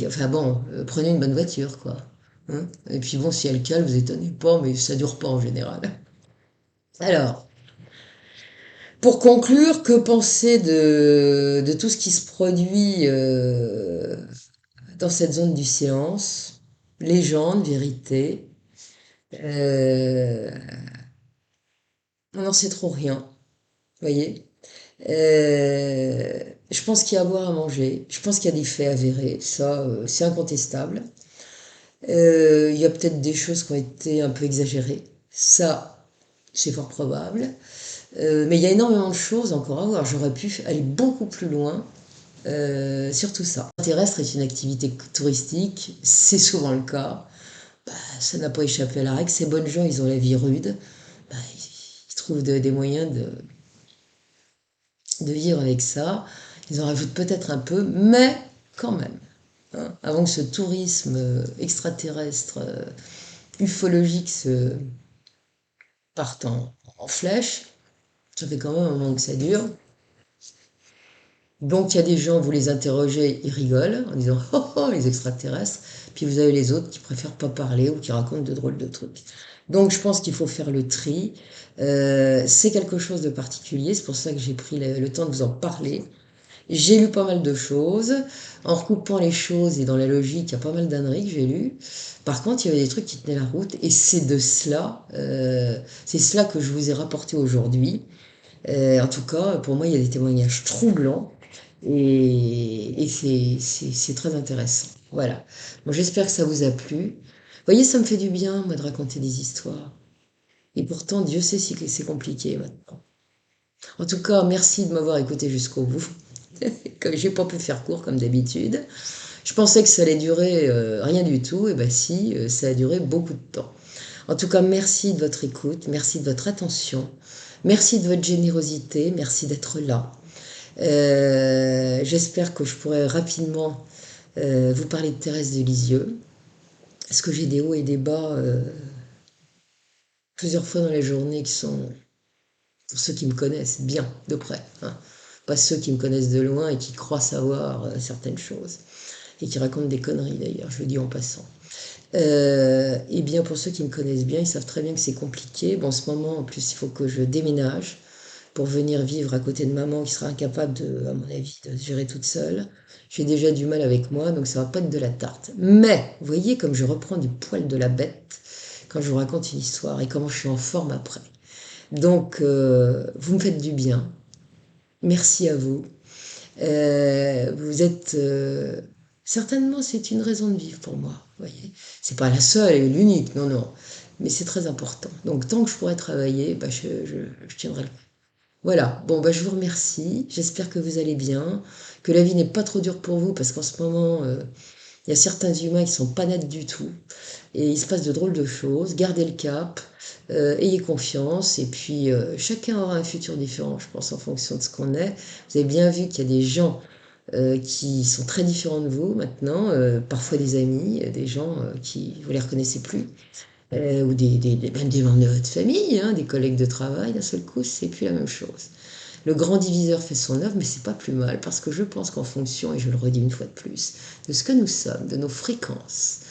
Enfin bon, prenez une bonne voiture, quoi. Hein. Et puis bon, si elle cale, vous étonnez pas, mais ça dure pas en général. Alors, pour conclure, que penser de tout ce qui se produit dans cette zone du silence? Légende, vérité. Euh, On n'en sait trop rien, voyez. Je pense qu'il y a à boire à manger. Je pense qu'il y a des faits avérés. Ça, c'est incontestable. Il y a peut-être des choses qui ont été un peu exagérées. Ça, c'est fort probable. Mais il y a énormément de choses encore à voir. J'aurais pu aller beaucoup plus loin sur tout ça. Terrestre est une activité touristique, c'est souvent le cas. Bah, ça n'a pas échappé à la règle. Ces bonnes gens, ils ont la vie rude. Bah, ils trouvent des moyens de vivre avec ça. Ils en rajoutent peut-être un peu, mais quand même. Hein, avant que ce tourisme extraterrestre, ufologique se parte en flèche, ça fait quand même un moment que ça dure. Donc il y a des gens, vous les interrogez, ils rigolent en disant oh, oh les extraterrestres. Puis vous avez les autres qui préfèrent pas parler ou qui racontent de drôles de trucs. Donc je pense qu'il faut faire le tri. C'est quelque chose de particulier, c'est pour ça que j'ai pris le temps de vous en parler. J'ai lu pas mal de choses. En recoupant les choses et dans la logique, il y a pas mal d'âneries que j'ai lues. Par contre, il y avait des trucs qui tenaient la route et c'est cela que je vous ai rapporté aujourd'hui. En tout cas, pour moi, il y a des témoignages troublants et c'est très intéressant. Voilà. Bon, j'espère que ça vous a plu. Vous voyez, ça me fait du bien, moi, de raconter des histoires. Et pourtant, Dieu sait si c'est compliqué maintenant. En tout cas, merci de m'avoir écouté jusqu'au bout. Comme j'ai pas pu faire court comme d'habitude. Je pensais que ça allait durer rien du tout, et ben si, ça a duré beaucoup de temps. En tout cas, merci de votre écoute, merci de votre attention, merci de votre générosité, merci d'être là. J'espère que je pourrai rapidement vous parler de Thérèse de Lisieux, parce que j'ai des hauts et des bas plusieurs fois dans la journée qui sont, pour ceux qui me connaissent bien de près, hein. Pas ceux qui me connaissent de loin et qui croient savoir certaines choses, et qui racontent des conneries d'ailleurs, je le dis en passant. Et bien pour ceux qui me connaissent bien, ils savent très bien que c'est compliqué. Bon, en ce moment, en plus, il faut que je déménage pour venir vivre à côté de maman qui sera incapable, à mon avis, de se gérer toute seule. J'ai déjà du mal avec moi, donc ça va pas être de la tarte. Mais, vous voyez comme je reprends du poil de la bête quand je vous raconte une histoire et comment je suis en forme après. Donc, vous me faites du bien. Merci à vous. Vous êtes certainement, c'est une raison de vivre pour moi. Vous voyez, c'est pas la seule et l'unique, non, non, mais c'est très important. Donc tant que je pourrai travailler, bah, je tiendrai le coup. Voilà, bon, bah, je vous remercie. J'espère que vous allez bien, que la vie n'est pas trop dure pour vous, parce qu'en ce moment, il y a certains humains qui sont pas nets du tout, et il se passe de drôles de choses. Gardez le cap, ayez confiance, et puis chacun aura un futur différent, je pense, en fonction de ce qu'on est. Vous avez bien vu qu'il y a des gens qui sont très différents de vous maintenant, parfois des amis, des gens qui vous les reconnaissez plus, ou même des membres de votre famille, hein, des collègues de travail, d'un seul coup, c'est plus la même chose. Le grand diviseur fait son œuvre, mais c'est pas plus mal, parce que je pense qu'en fonction, et je le redis une fois de plus, de ce que nous sommes, de nos fréquences,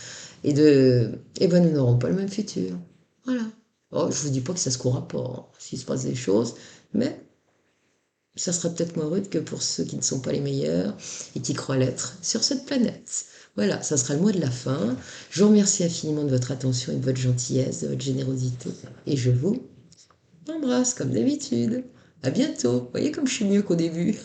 eh ben, nous n'aurons pas le même futur. Voilà. Oh, je vous dis pas que ça se courra pas, hein, s'il se passe des choses, mais ça sera peut-être moins rude que pour ceux qui ne sont pas les meilleurs et qui croient l'être sur cette planète. Voilà, ça sera le mot de la fin. Je vous remercie infiniment de votre attention et de votre gentillesse, de votre générosité. Et je vous embrasse comme d'habitude. À bientôt. Vous voyez comme je suis mieux qu'au début.